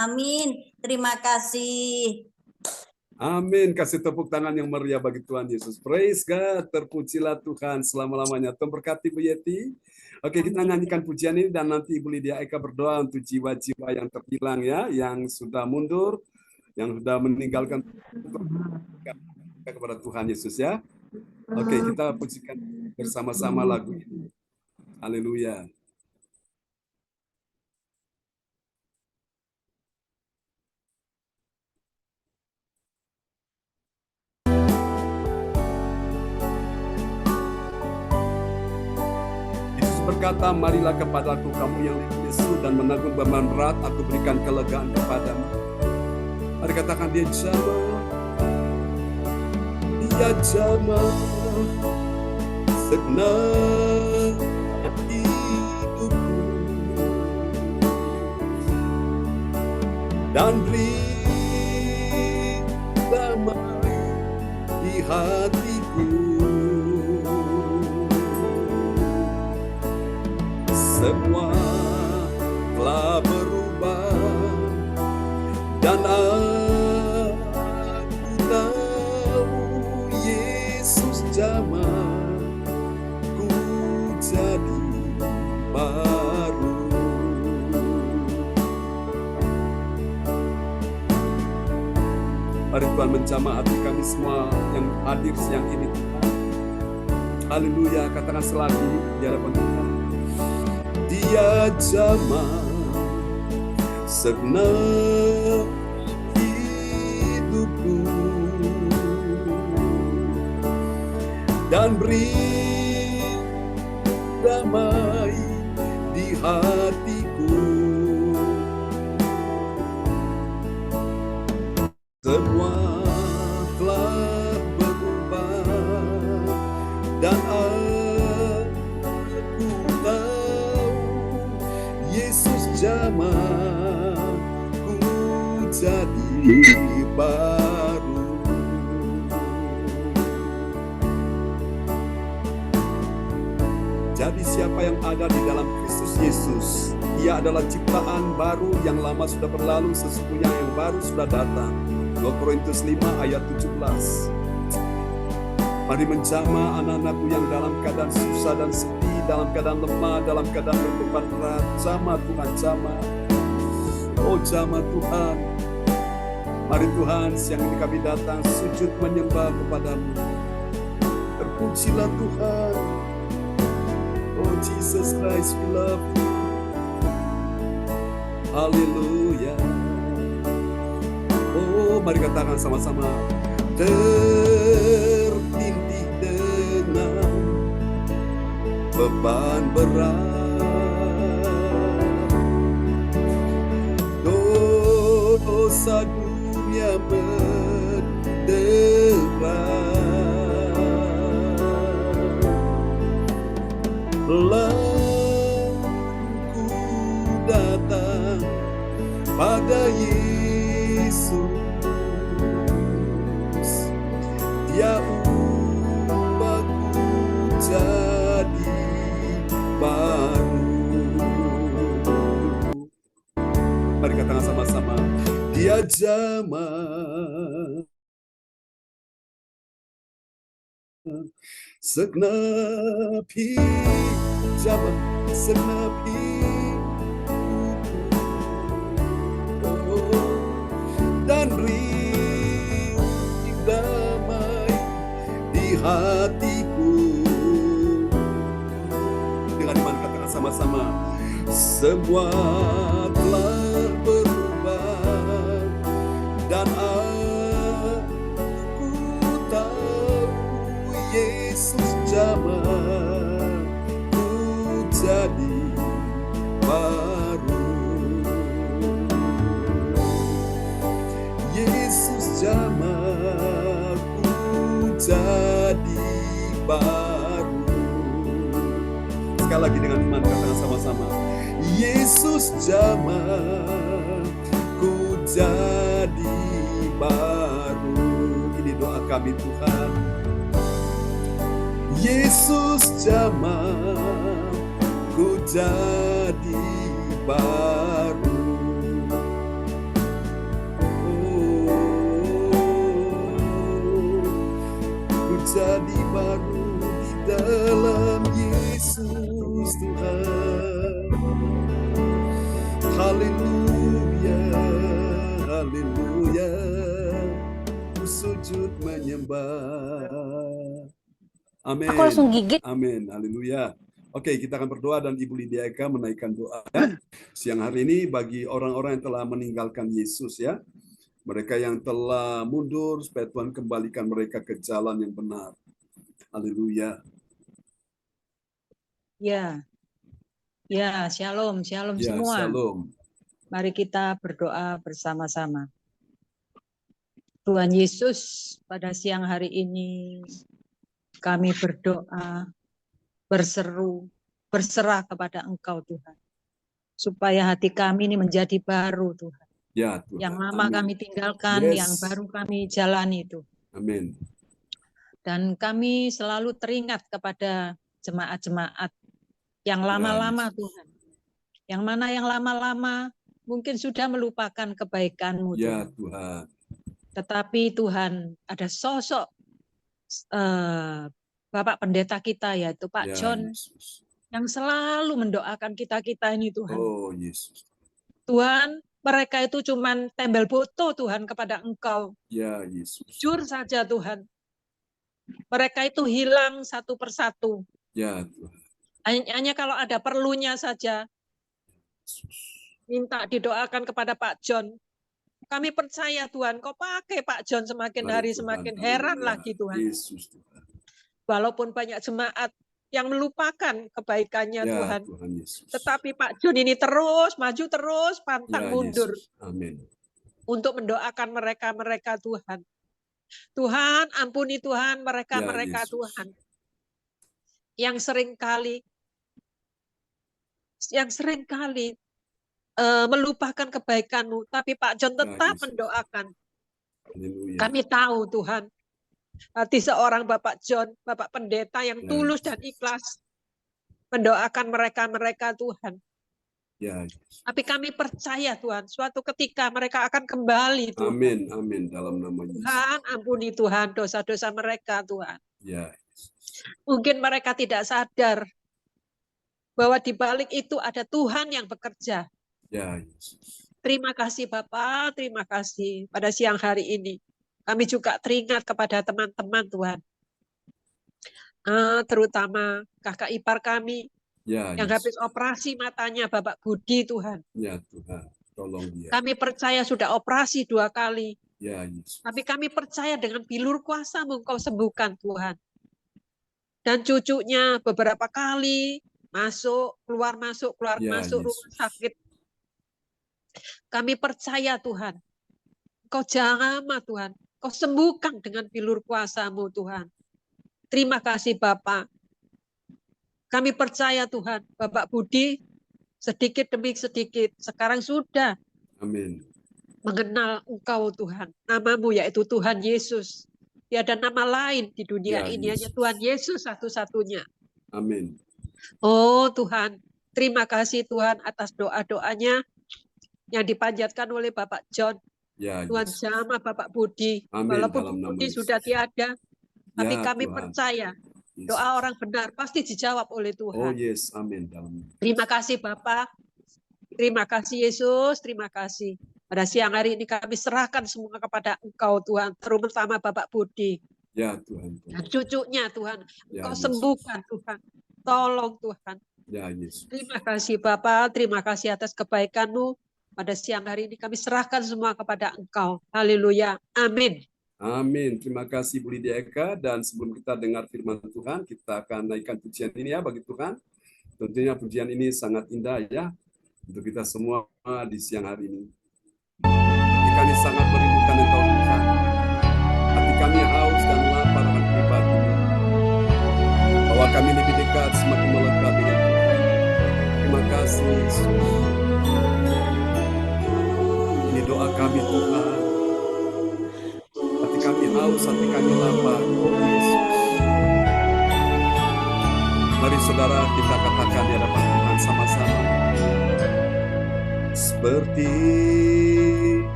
Amin. Terima kasih. Amin. Kasih tepuk tangan yang meriah bagi Tuhan Yesus. Praise God. Terpujilah Tuhan selama-lamanya. Tuhan berkati Bu Yeti. Oke, kita nyanyikan pujian ini dan nanti Ibu Lydia Eka berdoa untuk jiwa-jiwa yang terhilang ya, yang sudah mundur, yang sudah meninggalkan kepada Tuhan Yesus ya. Oke, kita pujikan bersama-sama lagu ini. Haleluya. Yesus berkata, marilah kepadaku kamu yang lesu dan menanggung beban berat, aku berikan kelegaan kepadamu. Mari katakan, dia jamah segenap hidupku dan beri damai di hatiku. Semua telah berubah dan aku tahu Yesus jamah ku jadi baru. Mari Tuhan menjamah hati kami semua yang hadir siang ini Tuhan. Haleluya, katakan selagi di hadapan Tuhan. Dia jamah segenap hidupku dan beri damai di hatiku. Semua telah berubah dan aku tahu Yesus jamah ku jadi baru. Jadi siapa yang ada di dalam Kristus Yesus, ia adalah ciptaan baru, yang lama sudah berlalu, sesungguhnya yang baru sudah datang. 2 Korintus 5 ayat 17. Mari menjamah anak-anakku yang dalam keadaan susah dan sedih, dalam keadaan lemah, dalam keadaan berbeban berat. Jamah Tuhan, jamah. Oh jamah Tuhan. Mari Tuhan, siang ini kami datang sujud menyembah kepadamu. Terpujilah Tuhan. Oh Jesus Christ, we love you. Haleluya. Oh, mari katakan sama-sama. Tertindih dengan beban berat, dosa dunia mendera, lalu ku datang pada Yesus. Dia ubahku jadi baru. Mari katakan sama-sama. Dia jamah segenap hidup, jamah segenap hidupku, dan beri damai di semua telah berubah, dan aku tahu Yesus jamah ku jadi baru. Yesus jamah ku jadi baru. Sekali lagi dengan iman, katakan sama-sama. Yesus jamah ku jadi baru. Ini doa kami Tuhan. Yesus jamah ku jadi baru. Ku jadi baru di dalam Yesus Tuhan. Haleluya, haleluya, ku sujud menyembah. Amin. Aku langsung gigit. Amin, haleluya. Oke, kita akan berdoa dan Ibu Lydia Eka menaikkan doa ya. Siang hari ini bagi orang-orang yang telah meninggalkan Yesus ya. Mereka yang telah mundur, supaya Tuhan kembalikan mereka ke jalan yang benar. Haleluya. Ya, ya, shalom, shalom Ya, semua. shalom. Mari kita berdoa bersama-sama. Tuhan Yesus, pada siang hari ini kami berdoa, berseru, berserah kepada Engkau Tuhan. Supaya hati kami ini menjadi baru Tuhan. Ya, Tuhan. Yang lama Amin. kami tinggalkan, Yes. yang baru kami jalani Tuhan. Amin. Dan kami selalu teringat kepada jemaat-jemaat yang lama-lama Tuhan. Yang mana yang lama-lama mungkin sudah melupakan kebaikan-Mu Ya, Tuhan. Tuhan. Tetapi Tuhan ada sosok Bapak Pendeta kita yaitu Pak Ya, John Yesus. yang selalu mendoakan kita-kita ini Tuhan. Oh, Yesus. Tuhan, mereka itu cuman tembel foto Tuhan kepada Engkau. Ya, Yesus. Jujur saja Tuhan. Mereka itu hilang satu persatu. Ya, Tuhan. Hanya kalau ada perlunya saja minta didoakan kepada Pak John. Kami percaya Tuhan, Kau pakai Pak John semakin Mari hari Tuhan, semakin haleluya. heran lagi Tuhan. Yesus Tuhan. Walaupun banyak jemaat yang melupakan kebaikannya Ya, Tuhan. Tuhan Yesus. Tetapi Pak John ini terus maju terus pantang Ya, mundur Yesus. Amin. untuk mendoakan mereka-mereka Tuhan. Tuhan, ampuni Tuhan mereka-mereka Ya, Yesus. Tuhan. Yang seringkali melupakan kebaikan-Mu, tapi Pak John tetap Yesus. mendoakan. Haleluya. Kami tahu Tuhan, hati seorang Bapak John, Bapak Pendeta yang Ya, tulus Yesus. dan ikhlas mendoakan mereka-mereka Tuhan. Ya, Yesus. Tapi kami percaya Tuhan, suatu ketika mereka akan kembali Tuhan. Amin, amin dalam nama Yesus. Tuhan, ampuni Tuhan dosa-dosa mereka Tuhan. Ya, Yesus. Mungkin mereka tidak sadar bahwa di balik itu ada Tuhan yang bekerja. Ya, Yesus. Terima kasih Bapak, terima kasih pada siang hari ini. Kami juga teringat kepada teman-teman Tuhan. Terutama kakak ipar kami Ya, yang Yesus. habis operasi matanya Bapak Budi Tuhan. Ya, Tuhan. Tolong dia. Kami percaya sudah operasi 2 kali. Ya, Yesus. Tapi kami percaya dengan bilur kuasa-Mu Engkau sembuhkan Tuhan. Dan cucunya beberapa kali keluar masuk Ya, rumah Yesus. sakit. Kami percaya Tuhan. Engkau jamah Tuhan. Engkau sembuhkan dengan bilur kuasa-Mu Tuhan. Terima kasih Bapak. Kami percaya Tuhan, Bapak Budi sedikit demi sedikit sekarang sudah Amin. mengenal Engkau Tuhan. Nama-Mu yaitu Tuhan Yesus. Tiada nama lain di dunia Ya, ini, hanya Yesus. Tuhan Yesus satu-satunya. Amin. Oh Tuhan, terima kasih Tuhan atas doa-doanya yang dipanjatkan oleh Bapak John. Ya, Tuhan Yesus. jamah Bapak Budi. Amin Walaupun dalam nama Budi Yesus. sudah tiada, tapi Ya, kami Tuhan. percaya Yesus. doa orang benar pasti dijawab oleh Oh, Tuhan. yes. Amin dalam nama Yesus. Terima kasih Bapak. Terima kasih Yesus. Terima kasih. Pada siang hari ini kami serahkan semua kepada Engkau Tuhan. Terutama Bapak Budi. Ya, Tuhan. Dan cucunya Tuhan. Ya, Engkau Yesus. sembuhkan Tuhan. Tolong Tuhan. Ya, Yesus. Terima kasih Bapak, terima kasih atas kebaikan-Mu. Pada siang hari ini kami serahkan semua kepada Engkau. Haleluya. Amin. Amin. Terima kasih Bu Lydia Eka. Dan sebelum kita dengar firman Tuhan, kita akan naikkan pujian ini ya bagi Tuhan. Tentunya pujian ini sangat indah ya untuk kita semua di siang hari ini. Hati kami sangat merindukan Engkau Tuhan. Hati kami haus dan lapar akan pribadi-Mu. Bahwa kami lebih dekat semakin melekat dengan Tuhan. Terima kasih Yesus. Ini doa kami Tuhan. Hati kami haus, hati kami lapar, oh Yesus. Mari saudara kita katakan di hadapan Tuhan sama-sama. Seperti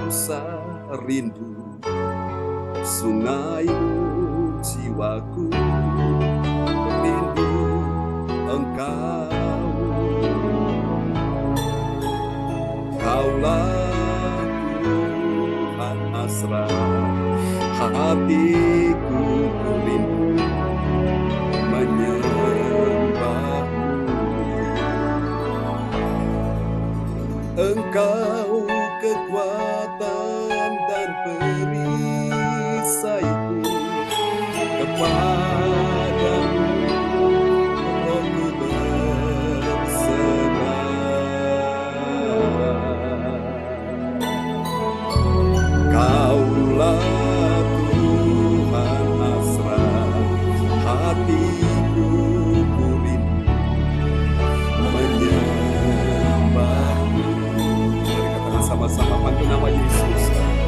usah rindu sungai-Mu jiwaku rindu Engkau. Kaulah Tuhan asra hatiku rindu menyembah-Mu. Engkau kekuatan dan perisaiku, kepadamu rohku berserah. Kaulah Tuhan asra hatiku rindu menyembah-Mu. Mari katakan sama-sama panggil nama Yesus.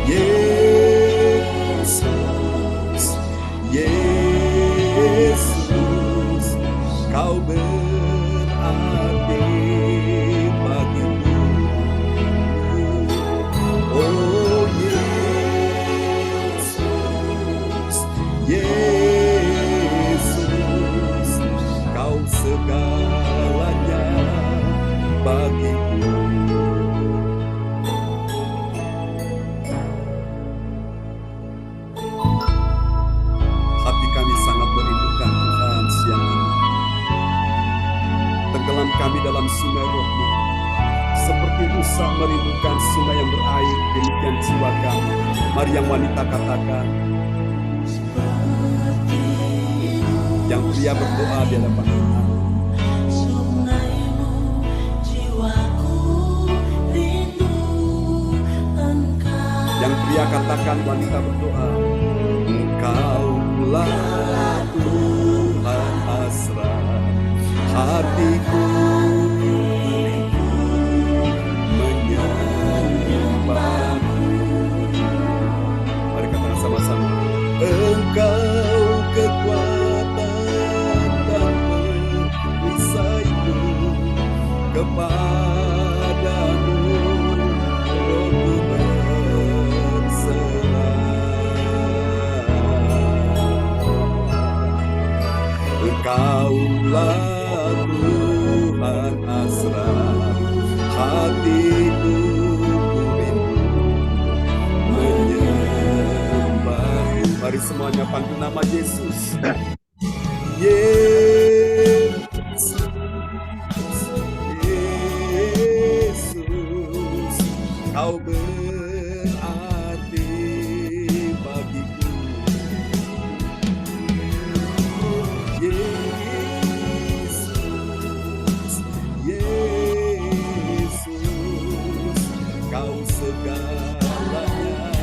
Yesus, Yesus, Kau berarti bagiku. Oh Yesus, Yesus, Kau segalanya bagiku. Hati kami sangat merindukan Tuhan siang ini. Tenggelam kami dalam sungai Roh-Mu. Seperti rusa merindukan sungai yang berair, demikian jiwa kami. Mari yang wanita katakan. Yang pria berdoa di hadapan Tuhan. Yang pria katakan, wanita berdoa. Engkaulah Tuhan asra hatiku rindu menyembah-Mu. Mari katakan sama-sama. Engkau kekuatan dan perisaiku, kepadamu rohku berserah. Engkaulah Tuhan asra hatiku rindu menyembah-Mu. Mari semuanya panggil nama Yesus. Yesus, Yesus, Kau berarti bagiku. Yesus, Yesus, Kau segalanya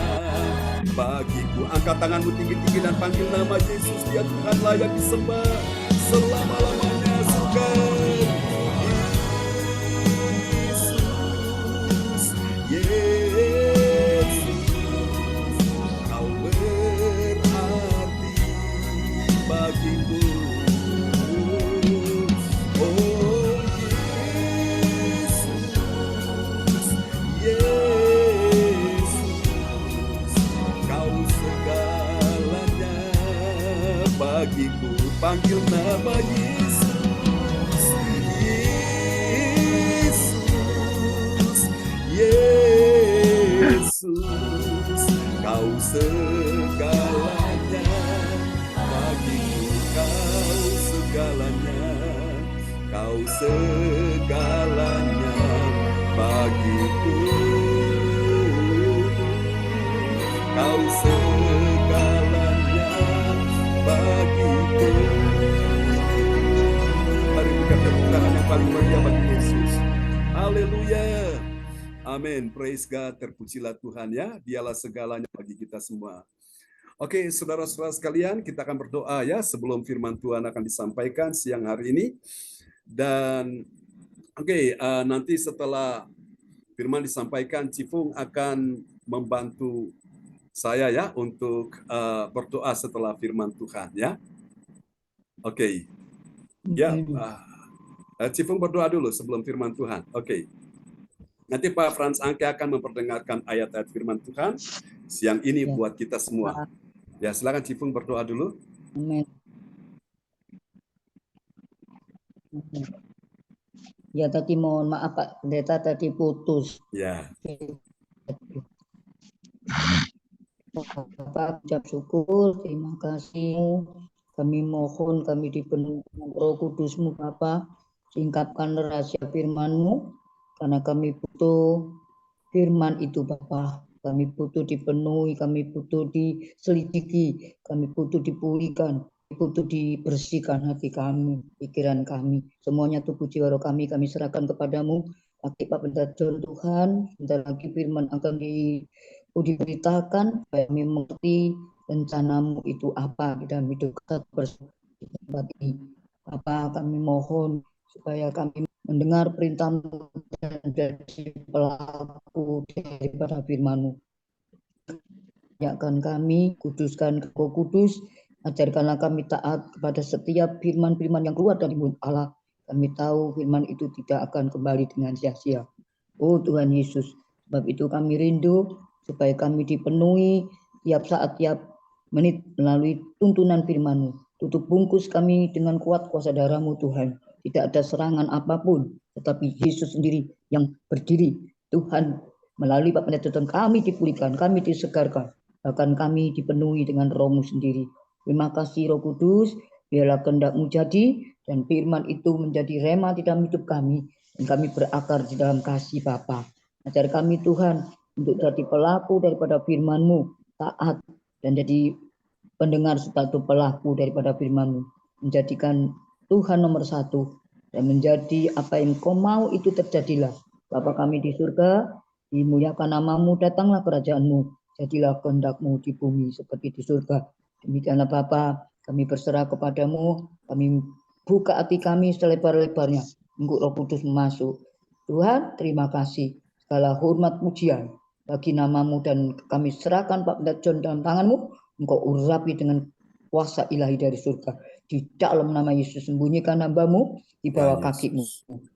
bagiku. Angkat tanganmu tinggi-tinggi dan panggil nama Yesus. Dia Tuhan layak disembah selama-lamanya. Sukan Yesus, Yesus, Kau berarti bagiku. Oh Yesus, Yesus, Kau segalanya bagiku. Panggil nama Yesus, Yesus, Yesus, Kau segalanya bagiku. Kau segalanya, Kau segalanya bagiku, Kau segalanya bagiku. Mari kita tepuk tangan yang paling meriah bagi Yesus. Haleluya. Amin. Praise God. Terpujilah Tuhan ya. Dialah segalanya bagi kita semua. Oke, saudara-saudara sekalian, kita akan berdoa ya sebelum firman Tuhan akan disampaikan siang hari ini. Dan nanti setelah firman disampaikan, Cifung akan membantu saya ya untuk berdoa setelah firman Tuhan ya. Oke. Ya, Cifung berdoa dulu sebelum firman Tuhan. Oke. Nanti Pak Frans Angke akan memperdengarkan ayat-ayat firman Tuhan siang ini buat kita semua. Ya, silakan Cifung berdoa dulu. Amin. Ya, tadi mohon maaf Pak Pendeta, tadi putus. Ya. Bapak ucap syukur, terima kasih. Kami mohon, kami dipenuhi Roh Kudus-Mu Bapa, singkapkan rahasia firman-Mu, karena kami butuh firman itu Bapa. Kami butuh dipenuhi, kami butuh diselidiki, kami butuh dipulihkan, butuh dibersihkan hati kami, pikiran kami. Semuanya tubuh jiwa roh kami serahkan kepadamu. Bagi Pak Pendeta John Tuhan, sebentar lagi firman akan diberitakan, supaya kami mengerti rencanamu itu apa di dalam hidup kita bersama. Apa kami mohon supaya kami mendengar perintah-Mu dan jadi pelaku daripada firman-Mu. Ajarkan kami, kuduskan Roh Kudus, ajarkanlah kami taat kepada setiap firman-firman yang keluar dari mulut Allah. Kami tahu firman itu tidak akan kembali dengan sia-sia. Oh Tuhan Yesus, sebab itu kami rindu supaya kami dipenuhi tiap saat, tiap menit melalui tuntunan firman-Mu. Tutup bungkus kami dengan kuat kuasa darah-Mu Tuhan. Tidak ada serangan apapun, tetapi Yesus sendiri yang berdiri. Tuhan, melalui Pak Pendeta John kami dipulihkan, kami disegarkan, bahkan kami dipenuhi dengan Roh-Mu sendiri. Terima kasih Roh Kudus, biarlah kehendak-Mu jadi, dan firman itu menjadi rema di dalam hidup kami, dan kami berakar di dalam kasih Bapa. Ajar kami Tuhan, untuk jadi pelaku daripada firman-Mu, taat, dan jadi pendengar serta pelaku daripada firman-Mu. Menjadikan Tuhan nomor satu, dan menjadi apa yang Kau mau itu terjadilah. Bapa kami di surga, dimuliakan nama-Mu, datanglah kerajaan-Mu, jadilah kehendak-Mu di bumi seperti di surga. Demikianlah Bapa, kami berserah kepadamu, kami buka hati kami selebar-lebarnya, untuk Roh Kudus masuk. Tuhan, terima kasih, segala hormat pujian bagi nama-Mu, dan kami serahkan Pak Pendeta John dalam tangan-Mu, Engkau urapi dengan kuasa ilahi dari surga. Di dalam nama Yesus, sembunyikan hamba-Mu di bawah kaki-Mu.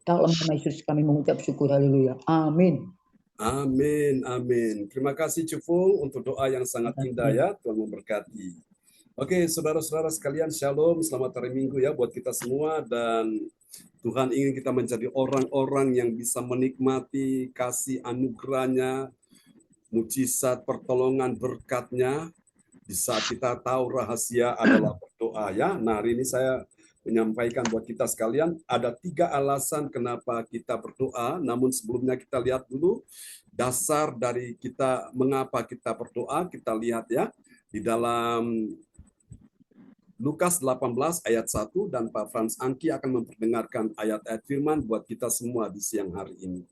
Dalam nama Yesus kami mengucap syukur, haleluya. Amin. Amin, amin. Terima kasih Cifung untuk doa yang sangat indah ya. Tuhan memberkati. Oke, saudara-saudara sekalian, shalom, selamat hari Minggu ya buat kita semua, dan Tuhan ingin kita menjadi orang-orang yang bisa menikmati kasih anugerah-Nya, mujizat, pertolongan, berkat-Nya, di saat kita tahu rahasia adalah berdoa ya. Nah, hari ini saya menyampaikan buat kita sekalian, ada 3 alasan kenapa kita berdoa, namun sebelumnya kita lihat dulu dasar dari kita, mengapa kita berdoa. Kita lihat ya, di dalam Lukas 18 ayat 1, dan Pak Frans Angki akan memperdengarkan ayat-ayat firman buat kita semua di siang hari ini.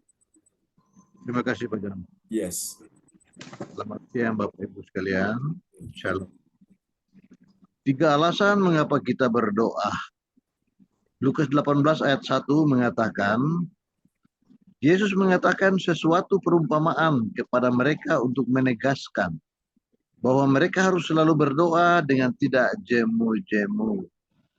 Terima kasih Pak John. Yes. Selamat siang Bapak Ibu sekalian. Shalom. 3 alasan mengapa kita berdoa. Lukas 18 ayat 1 mengatakan, Yesus mengatakan sesuatu perumpamaan kepada mereka untuk menegaskan bahwa mereka harus selalu berdoa dengan tidak jemu-jemu.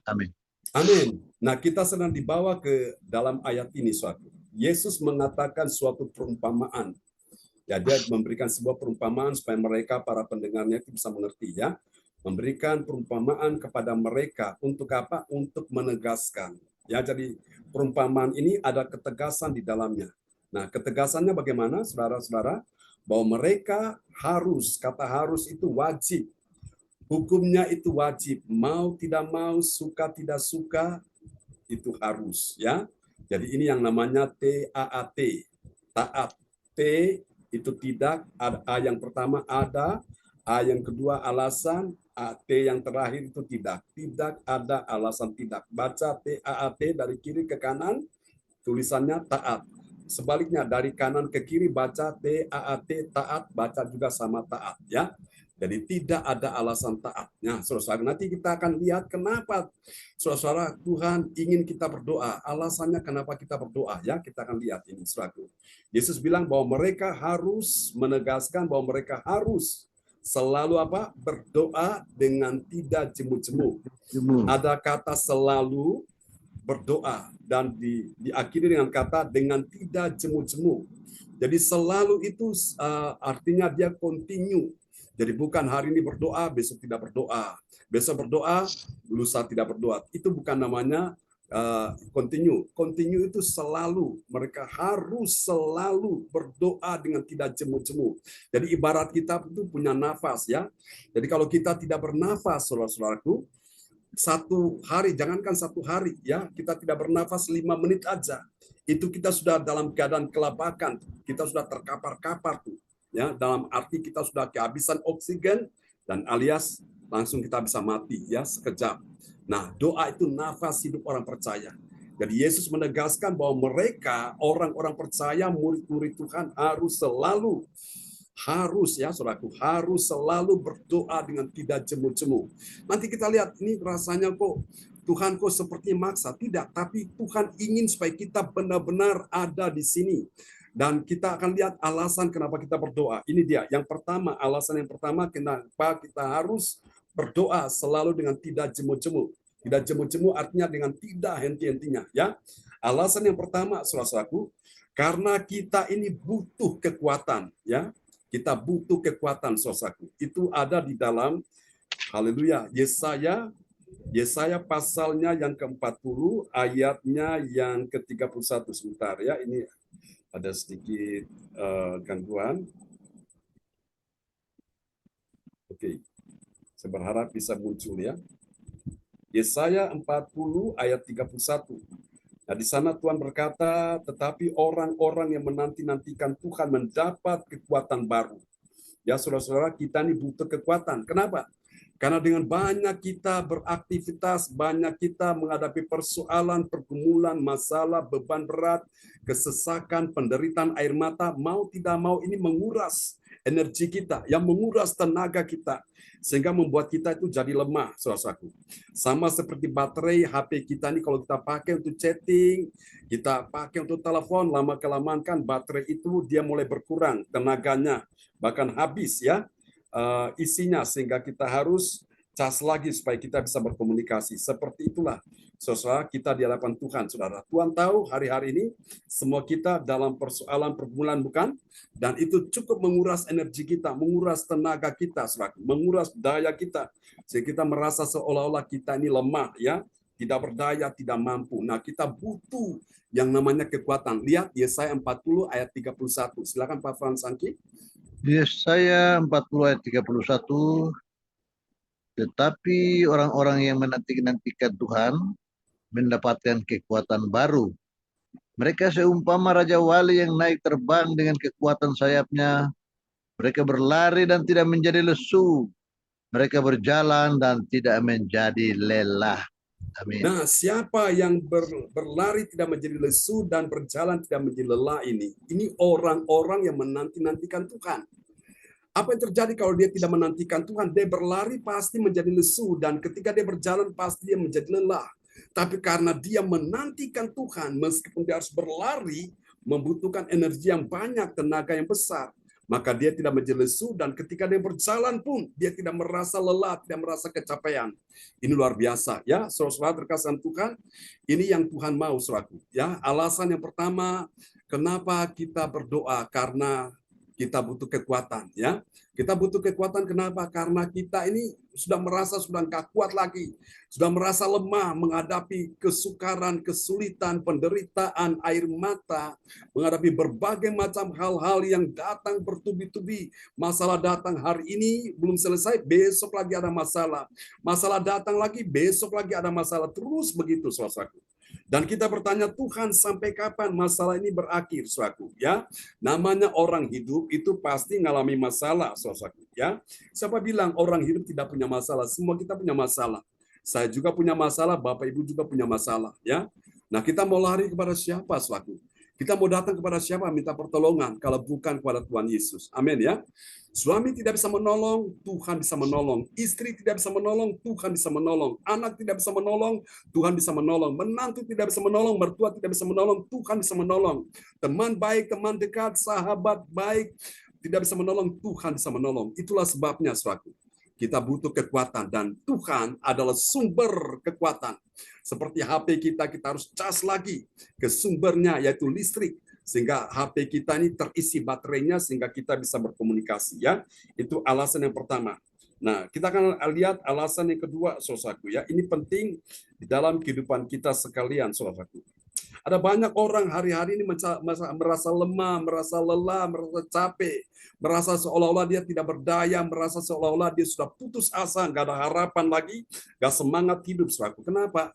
Amin. Amin. Nah, kita sedang dibawa ke dalam ayat ini suatu. Yesus mengatakan suatu perumpamaan. Ya, dia memberikan sebuah perumpamaan supaya mereka, para pendengarnya itu bisa mengerti ya. Memberikan perumpamaan kepada mereka untuk apa? Untuk menegaskan. Ya, jadi perumpamaan ini ada ketegasan di dalamnya. Nah, ketegasannya bagaimana, saudara-saudara? Bahwa mereka harus, kata harus itu wajib. Hukumnya itu wajib. Mau tidak mau, suka tidak suka, itu harus, ya. Jadi ini yang namanya TAAT, taat. T itu tidak, A yang pertama ada, A yang kedua alasan, T yang terakhir itu tidak. Tidak ada alasan tidak. Baca TAAT dari kiri ke kanan, tulisannya taat. Sebaliknya dari kanan ke kiri baca TAAT, taat, baca juga sama taat, ya. Jadi tidak ada alasan taatnya. Saudara, nanti kita akan lihat kenapa saudara Tuhan ingin kita berdoa. Alasannya kenapa kita berdoa, ya. Kita akan lihat ini, saudara. Yesus bilang bahwa mereka harus menegaskan bahwa mereka harus selalu apa? Berdoa dengan tidak jemu-jemu. Ada kata selalu berdoa dan diakhiri dengan kata dengan tidak jemu-jemu. Jadi selalu itu artinya dia continue. Jadi bukan hari ini berdoa, besok tidak berdoa. Besok berdoa, lusa tidak berdoa. Itu bukan namanya continue. Continue itu selalu. Mereka harus selalu berdoa dengan tidak jemu-jemu. Jadi ibarat kita itu punya nafas, ya. Jadi kalau kita tidak bernafas, saudara-saudaraku, satu hari, jangankan satu hari, ya, kita tidak bernafas 5 menit aja. Itu kita sudah dalam keadaan kelabakan. Kita sudah terkapar-kapar tuh. Ya, dalam arti kita sudah kehabisan oksigen dan alias langsung kita bisa mati, ya, sekejap. Nah, doa itu nafas hidup orang percaya. Jadi Yesus menegaskan bahwa mereka orang-orang percaya, murid-murid Tuhan harus selalu ya, saudaraku, harus selalu berdoa dengan tidak jemu-jemu. Nanti kita lihat ini rasanya kok Tuhan kok seperti maksa, tidak, tapi Tuhan ingin supaya kita benar-benar ada di sini. Dan kita akan lihat alasan kenapa kita berdoa. Ini dia. Yang pertama, alasan yang pertama kenapa kita harus berdoa selalu dengan tidak jemu-jemu. Tidak jemu-jemu artinya dengan tidak henti-hentinya, ya. Alasan yang pertama, saudaraku, karena kita ini butuh kekuatan, ya. Kita butuh kekuatan, saudaraku. Itu ada di dalam haleluya, Yesaya pasalnya yang ke-40, ayatnya yang ke-31. Sebentar, ya. Ini ada sedikit gangguan. Oke. Saya berharap bisa muncul, ya. Yesaya 40 ayat 31. Nah, di sana Tuhan berkata, tetapi orang-orang yang menanti-nantikan Tuhan mendapat kekuatan baru. Ya, saudara-saudara, kita ini butuh kekuatan. Kenapa? Karena dengan banyak kita beraktivitas, banyak kita menghadapi persoalan, pergumulan, masalah, beban berat, kesesakan, penderitaan, air mata, mau tidak mau ini menguras energi kita, yang menguras tenaga kita, sehingga membuat kita itu jadi lemah, saudaraku. Sama seperti baterai HP kita ini kalau kita pakai untuk chatting, kita pakai untuk telepon, lama-kelamaan kan baterai itu dia mulai berkurang tenaganya, bahkan habis, ya. Isinya, sehingga kita harus cas lagi supaya kita bisa berkomunikasi. Seperti itulah, saudara, kita di hadapan Tuhan, saudara. Tuhan tahu hari-hari ini semua kita dalam persoalan pergumulan, bukan? Dan itu cukup menguras energi kita, menguras tenaga kita, saudara, menguras daya kita, sehingga kita merasa seolah-olah kita ini lemah, ya, tidak berdaya, tidak mampu. Nah, kita butuh yang namanya kekuatan. Lihat Yesaya 40 ayat 31. Silakan Pak Frans Angki. Yesaya 40 ayat 31, tetapi orang-orang yang menanti-nantikan Tuhan mendapatkan kekuatan baru. Mereka seumpama Raja Wali yang naik terbang dengan kekuatan sayapnya. Mereka berlari dan tidak menjadi lesu. Mereka berjalan dan tidak menjadi lelah. Amin. Nah, siapa yang berlari tidak menjadi lesu dan berjalan tidak menjadi lelah ini? Ini orang-orang yang menanti-nantikan Tuhan. Apa yang terjadi kalau dia tidak menantikan Tuhan? Dia berlari pasti menjadi lesu, dan ketika dia berjalan pasti dia menjadi lelah. Tapi karena dia menantikan Tuhan, meskipun dia harus berlari, membutuhkan energi yang banyak, tenaga yang besar, maka dia tidak menjadi lesu, dan ketika dia berjalan pun dia tidak merasa lelah, tidak merasa kecapean. Ini luar biasa, ya, saudara-saudara terkasih Tuhan. Ini yang Tuhan mau, saudaraku. Ya, alasan yang pertama, kenapa kita berdoa? Karena kita butuh kekuatan, ya. Kita butuh kekuatan, kenapa? Karena kita ini sudah merasa sudah nggak kuat lagi, sudah merasa lemah menghadapi kesukaran, kesulitan, penderitaan, air mata, menghadapi berbagai macam hal-hal yang datang bertubi-tubi. Masalah datang hari ini belum selesai, besok lagi ada masalah. Masalah datang lagi, besok lagi ada masalah. Terus begitu, saudaraku. Dan kita bertanya, Tuhan sampai kapan masalah ini berakhir, saudaraku? Ya, namanya orang hidup itu pasti mengalami masalah, saudaraku. Ya, siapa bilang orang hidup tidak punya masalah? Semua kita punya masalah. Saya juga punya masalah, Bapak Ibu juga punya masalah. Ya, nah kita mau lari kepada siapa, saudaraku? Kita mau datang kepada siapa minta pertolongan kalau bukan kepada Tuhan Yesus. Amin ya. Suami tidak bisa menolong, Tuhan bisa menolong. Istri tidak bisa menolong, Tuhan bisa menolong. Anak tidak bisa menolong, Tuhan bisa menolong. Menantu tidak bisa menolong, mertua tidak bisa menolong, Tuhan bisa menolong. Teman baik, teman dekat, sahabat baik tidak bisa menolong, Tuhan bisa menolong. Itulah sebabnya, saudaraku, kita butuh kekuatan dan Tuhan adalah sumber kekuatan. Seperti HP kita harus cas lagi ke sumbernya yaitu listrik sehingga HP kita ini terisi baterainya sehingga kita bisa berkomunikasi ya. Itu alasan yang pertama. Nah, kita akan lihat alasan yang kedua, saudaraku ya. Ini penting di dalam kehidupan kita sekalian, saudaraku. Ada banyak orang hari-hari ini merasa lemah, merasa lelah, merasa capek, merasa seolah-olah dia tidak berdaya, merasa seolah-olah dia sudah putus asa, nggak ada harapan lagi, nggak semangat hidup, saudaraku. Kenapa?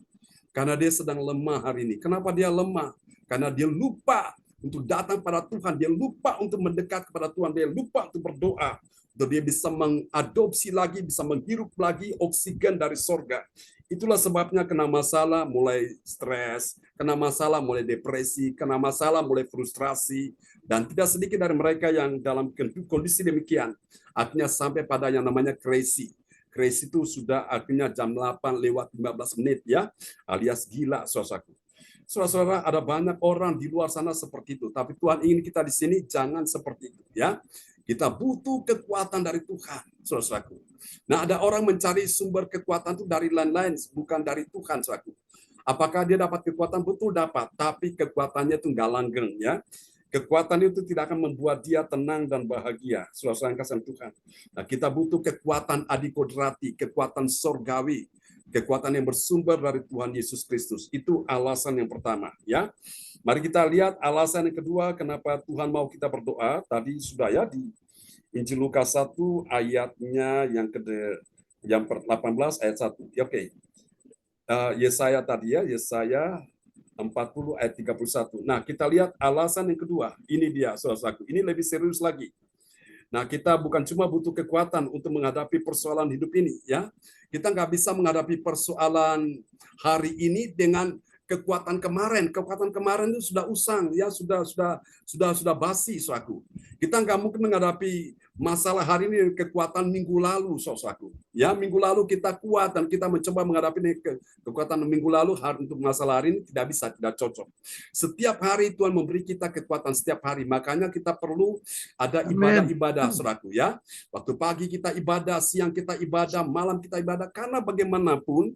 Karena dia sedang lemah hari ini. Kenapa dia lemah? Karena dia lupa untuk datang pada Tuhan, dia lupa untuk mendekat kepada Tuhan, dia lupa untuk berdoa. Untuk dia bisa mengadopsi lagi, bisa menghirup lagi oksigen dari sorga. Itulah sebabnya kena masalah mulai stres, kena masalah mulai depresi, kena masalah mulai frustrasi, dan tidak sedikit dari mereka yang dalam kondisi demikian akhirnya sampai pada yang namanya crazy. Crazy itu sudah akhirnya jam 8:15 ya, alias gila, saudaraku. Saudara-saudara, ada banyak orang di luar sana seperti itu, tapi Tuhan ingin kita di sini jangan seperti itu ya. Kita butuh kekuatan dari Tuhan, saudaraku. Nah, ada orang mencari sumber kekuatan itu dari lain-lain, bukan dari Tuhan, saudaraku. Apakah dia dapat kekuatan? Betul dapat, tapi kekuatannya itu nggak langgeng ya. Kekuatan itu tidak akan membuat dia tenang dan bahagia. Saudara yang kasih Tuhan. Nah, kita butuh kekuatan adikodrati, kekuatan sorgawi, kekuatan yang bersumber dari Tuhan Yesus Kristus. Itu alasan yang pertama. Ya, mari kita lihat alasan yang kedua kenapa Tuhan mau kita berdoa. Tadi sudah ya di Injil Lukas 1 ayatnya yang yang 18 ayat 1. Oke. Yesaya tadi ya, Yesaya 40 ayat 31. Nah, kita lihat alasan yang kedua. Ini dia, saudaraku. Ini lebih serius lagi. Nah, kita bukan cuma butuh kekuatan untuk menghadapi persoalan hidup ini, ya. Kita nggak bisa menghadapi persoalan hari ini dengan kekuatan kemarin. Kekuatan kemarin itu sudah usang, ya, sudah basi, saudaraku. Kita nggak mungkin menghadapi masalah hari ini kekuatan minggu lalu, saudaraku. Ya, minggu lalu kita kuat dan kita mencoba menghadapi kekuatan minggu lalu untuk masalah hari ini tidak bisa, tidak cocok. Setiap hari Tuhan memberi kita kekuatan setiap hari. Makanya kita perlu ada ibadah-ibadah, saudaraku ya. Waktu pagi kita ibadah, siang kita ibadah, malam kita ibadah karena bagaimanapun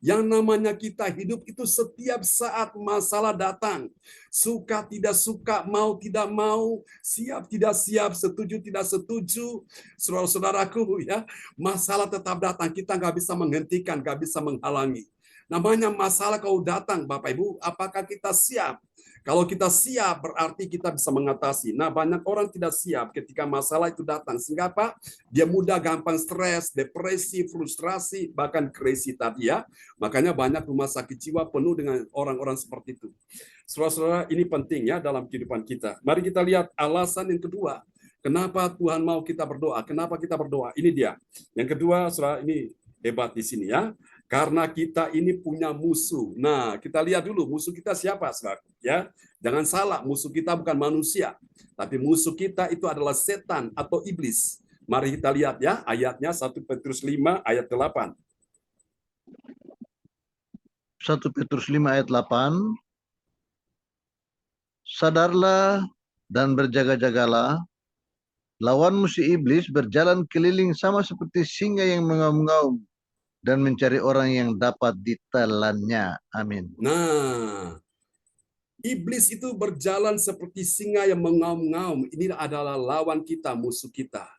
yang namanya kita hidup itu setiap saat masalah datang. Suka tidak suka, mau tidak mau, siap tidak siap, setuju tidak setuju. Saudara-saudaraku ya, masalah tetap datang. Kita nggak bisa menghentikan, nggak bisa menghalangi. Namanya masalah kalau datang, Bapak Ibu, apakah kita siap? Kalau kita siap, berarti kita bisa mengatasi. Nah, banyak orang tidak siap ketika masalah itu datang. Sehingga apa? Dia mudah gampang stres, depresi, frustrasi, bahkan crazy tadi ya. Makanya banyak rumah sakit jiwa penuh dengan orang-orang seperti itu. Saudara-saudara, ini penting ya dalam kehidupan kita. Mari kita lihat alasan yang kedua. Kenapa Tuhan mau kita berdoa? Kenapa kita berdoa? Ini dia. Yang kedua, saudara, ini hebat di sini ya. Karena kita ini punya musuh. Nah, kita lihat dulu musuh kita siapa, saudara? Ya, jangan salah, musuh kita bukan manusia, tapi musuh kita itu adalah setan atau iblis. Mari kita lihat ya, ayatnya 1 Petrus 5 ayat 8. 1 Petrus 5 ayat 8. Sadarlah dan berjaga-jagalah. Lawan musuh iblis berjalan keliling sama seperti singa yang mengaum-ngaum dan mencari orang yang dapat ditelannya. Amin. Nah, iblis itu berjalan seperti singa yang mengaum-ngaum. Ini adalah lawan kita, musuh kita.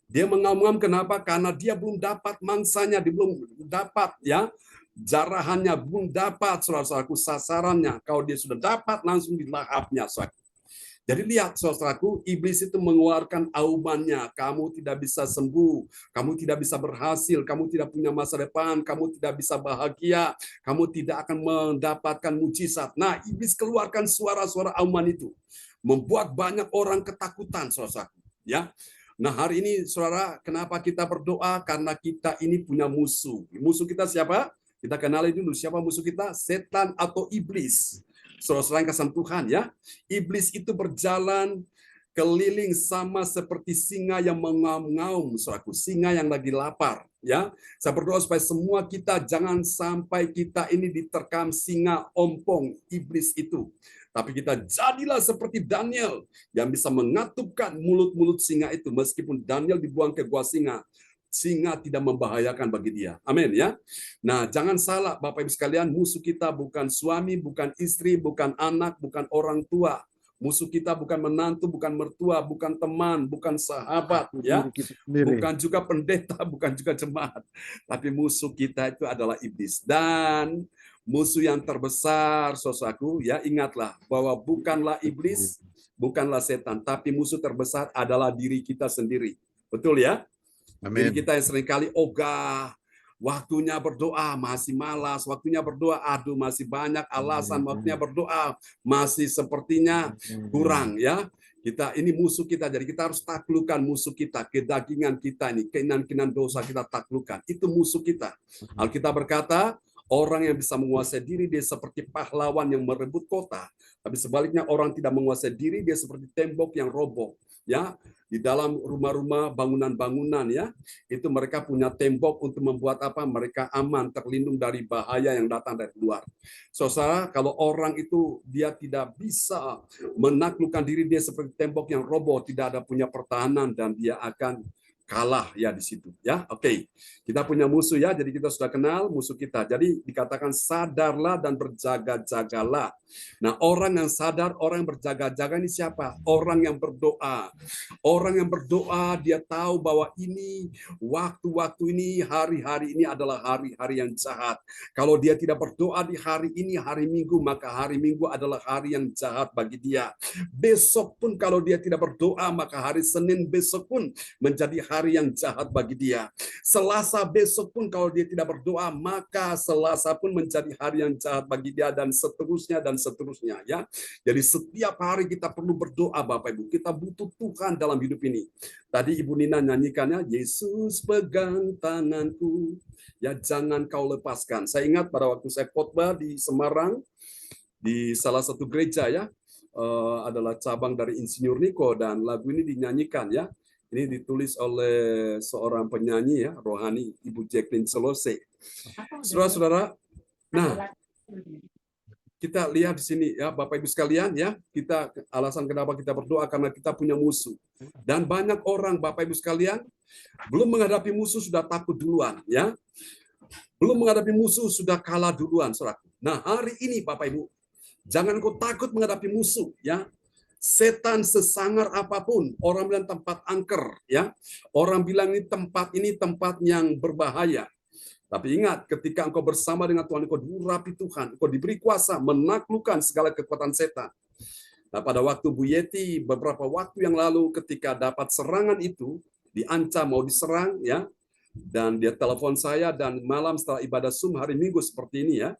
Dia mengaum-ngaum kenapa? Karena dia belum dapat mangsanya, dia belum dapat ya jarahannya, belum dapat saudara-saudaraku sasarannya. Kalau dia sudah dapat langsung dilahapnya, saudara. Jadi lihat saudaraku, iblis itu mengeluarkan aumannya, kamu tidak bisa sembuh, kamu tidak bisa berhasil, kamu tidak punya masa depan, kamu tidak bisa bahagia, kamu tidak akan mendapatkan mujizat. Nah, iblis keluarkan suara-suara auman itu, membuat banyak orang ketakutan, saudaraku. Ya, nah hari ini saudara, kenapa kita berdoa? Karena kita ini punya musuh. Musuh kita siapa? Kita kenali dulu siapa musuh kita, setan atau iblis. Saudara yang kasih Tuhan ya, iblis itu berjalan keliling sama seperti singa yang mengaum-ngaum, saudaraku, singa yang lagi lapar. Ya, saya berdoa supaya semua kita jangan sampai kita ini diterkam singa ompong iblis itu. Tapi kita jadilah seperti Daniel yang bisa mengatupkan mulut-mulut singa itu, meskipun Daniel dibuang ke gua singa. Singa tidak membahayakan bagi dia. Amin ya. Nah, jangan salah Bapak Ibu sekalian, musuh kita bukan suami, bukan istri, bukan anak, bukan orang tua. Musuh kita bukan menantu, bukan mertua, bukan teman, bukan sahabat, ya. Bukan juga pendeta, bukan juga jemaat. Tapi musuh kita itu adalah iblis. Dan musuh yang terbesar, saudaraku, ya, ingatlah bahwa bukanlah iblis, bukanlah setan, tapi musuh terbesar adalah diri kita sendiri. Betul ya? Amin. Jadi kita yang seringkali ogah, waktunya berdoa masih malas, waktunya berdoa aduh masih banyak alasan, waktunya berdoa masih sepertinya kurang ya. Kita ini musuh kita, jadi kita harus taklukkan musuh kita, kedagingan kita ini, keinginan-keinginan dosa kita taklukkan. Itu musuh kita. Alkitab berkata, orang yang bisa menguasai diri dia seperti pahlawan yang merebut kota, tapi sebaliknya orang tidak menguasai diri dia seperti tembok yang roboh. Ya, di dalam rumah-rumah, bangunan-bangunan ya, itu mereka punya tembok untuk membuat apa? Mereka aman, terlindung dari bahaya yang datang dari luar. Saudara, kalau orang itu dia tidak bisa menaklukkan diri dia seperti tembok yang roboh, tidak ada punya pertahanan dan dia akan kalah ya di situ ya. Oke. Kita punya musuh ya, jadi kita sudah kenal musuh kita. Jadi dikatakan sadarlah dan berjaga-jagalah. Nah, orang yang sadar, orang yang berjaga-jaga ini siapa? Orang yang berdoa. Orang yang berdoa dia tahu bahwa ini waktu-waktu ini, hari-hari ini adalah hari-hari yang jahat. Kalau dia tidak berdoa di hari ini, hari Minggu, maka hari Minggu adalah hari yang jahat bagi dia. Besok pun kalau dia tidak berdoa, maka hari Senin besok pun menjadi hari yang jahat bagi dia. Selasa besok pun kalau dia tidak berdoa, maka Selasa pun menjadi hari yang jahat bagi dia dan seterusnya ya. Jadi setiap hari kita perlu berdoa Bapak Ibu. Kita butuh Tuhan dalam hidup ini. Tadi Ibu Nina nyanyikannya, Yesus pegang tanganku, ya jangan kau lepaskan. Saya ingat pada waktu saya khotbah di Semarang, di salah satu gereja ya, adalah cabang dari Insinyur Niko dan lagu ini dinyanyikan ya. Ini ditulis oleh seorang penyanyi ya, rohani, Ibu Jacqueline Selose. Saudara-saudara, nah kita lihat di sini ya Bapak Ibu sekalian ya, kita alasan kenapa kita berdoa karena kita punya musuh. Dan banyak orang Bapak Ibu sekalian belum menghadapi musuh sudah takut duluan ya. Belum menghadapi musuh sudah kalah duluan, saudaraku. Nah, hari ini Bapak Ibu, jangan kau takut menghadapi musuh ya. Setan sesangar apapun, orang bilang tempat angker ya. Orang bilang ini tempat yang berbahaya. Tapi ingat, ketika engkau bersama dengan Tuhan, engkau diurapi Tuhan, engkau diberi kuasa menaklukkan segala kekuatan setan. Nah, pada waktu Bu Yeti beberapa waktu yang lalu ketika dapat serangan itu, diancam mau diserang ya. Dan dia telepon saya dan malam setelah ibadah Zoom hari Minggu seperti ini ya.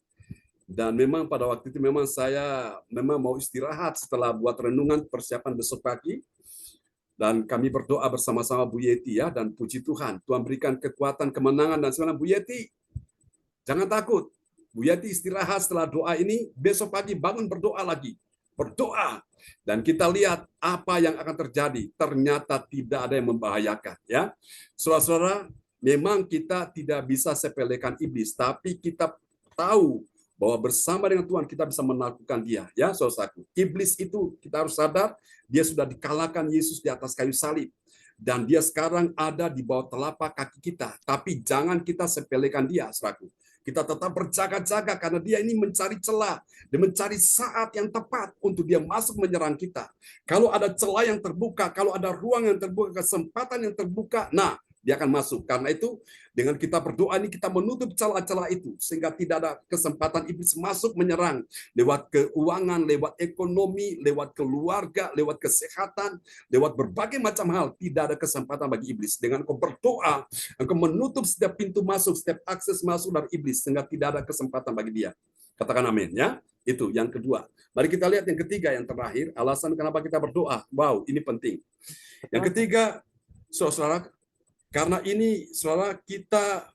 Dan memang pada waktu itu memang saya mau istirahat setelah buat renungan persiapan besok pagi. Dan kami berdoa bersama-sama Bu Yeti ya, dan puji Tuhan, Tuhan berikan kekuatan, kemenangan dan sebenarnya Bu Yeti jangan takut. Bu Yeti istirahat setelah doa ini, besok pagi bangun berdoa lagi. Berdoa. Dan kita lihat apa yang akan terjadi. Ternyata tidak ada yang membahayakan ya. Saudara-saudara, memang kita tidak bisa sepelekan iblis, tapi kita tahu bahwa bersama dengan Tuhan kita bisa menaklukkan dia ya saudaraku. Iblis itu kita harus sadar dia sudah dikalahkan Yesus di atas kayu salib dan dia sekarang ada di bawah telapak kaki kita. Tapi jangan kita sepelekan dia saudaraku. Kita tetap berjaga-jaga karena dia ini mencari celah dan mencari saat yang tepat untuk dia masuk menyerang kita. Kalau ada celah yang terbuka, kalau ada ruang yang terbuka, kesempatan yang terbuka, nah dia akan masuk. Karena itu dengan kita berdoa ini kita menutup celah-celah itu sehingga tidak ada kesempatan iblis masuk menyerang lewat keuangan, lewat ekonomi, lewat keluarga, lewat kesehatan, lewat berbagai macam hal. Tidak ada kesempatan bagi iblis. Dengan kau berdoa, engkau menutup setiap pintu masuk, setiap akses masuk dari iblis sehingga tidak ada kesempatan bagi dia. Katakan amin ya. Itu yang kedua. Mari kita lihat yang ketiga, yang terakhir, alasan kenapa kita berdoa. Wow, ini penting. Yang ketiga, saudara, karena ini, saudara, kita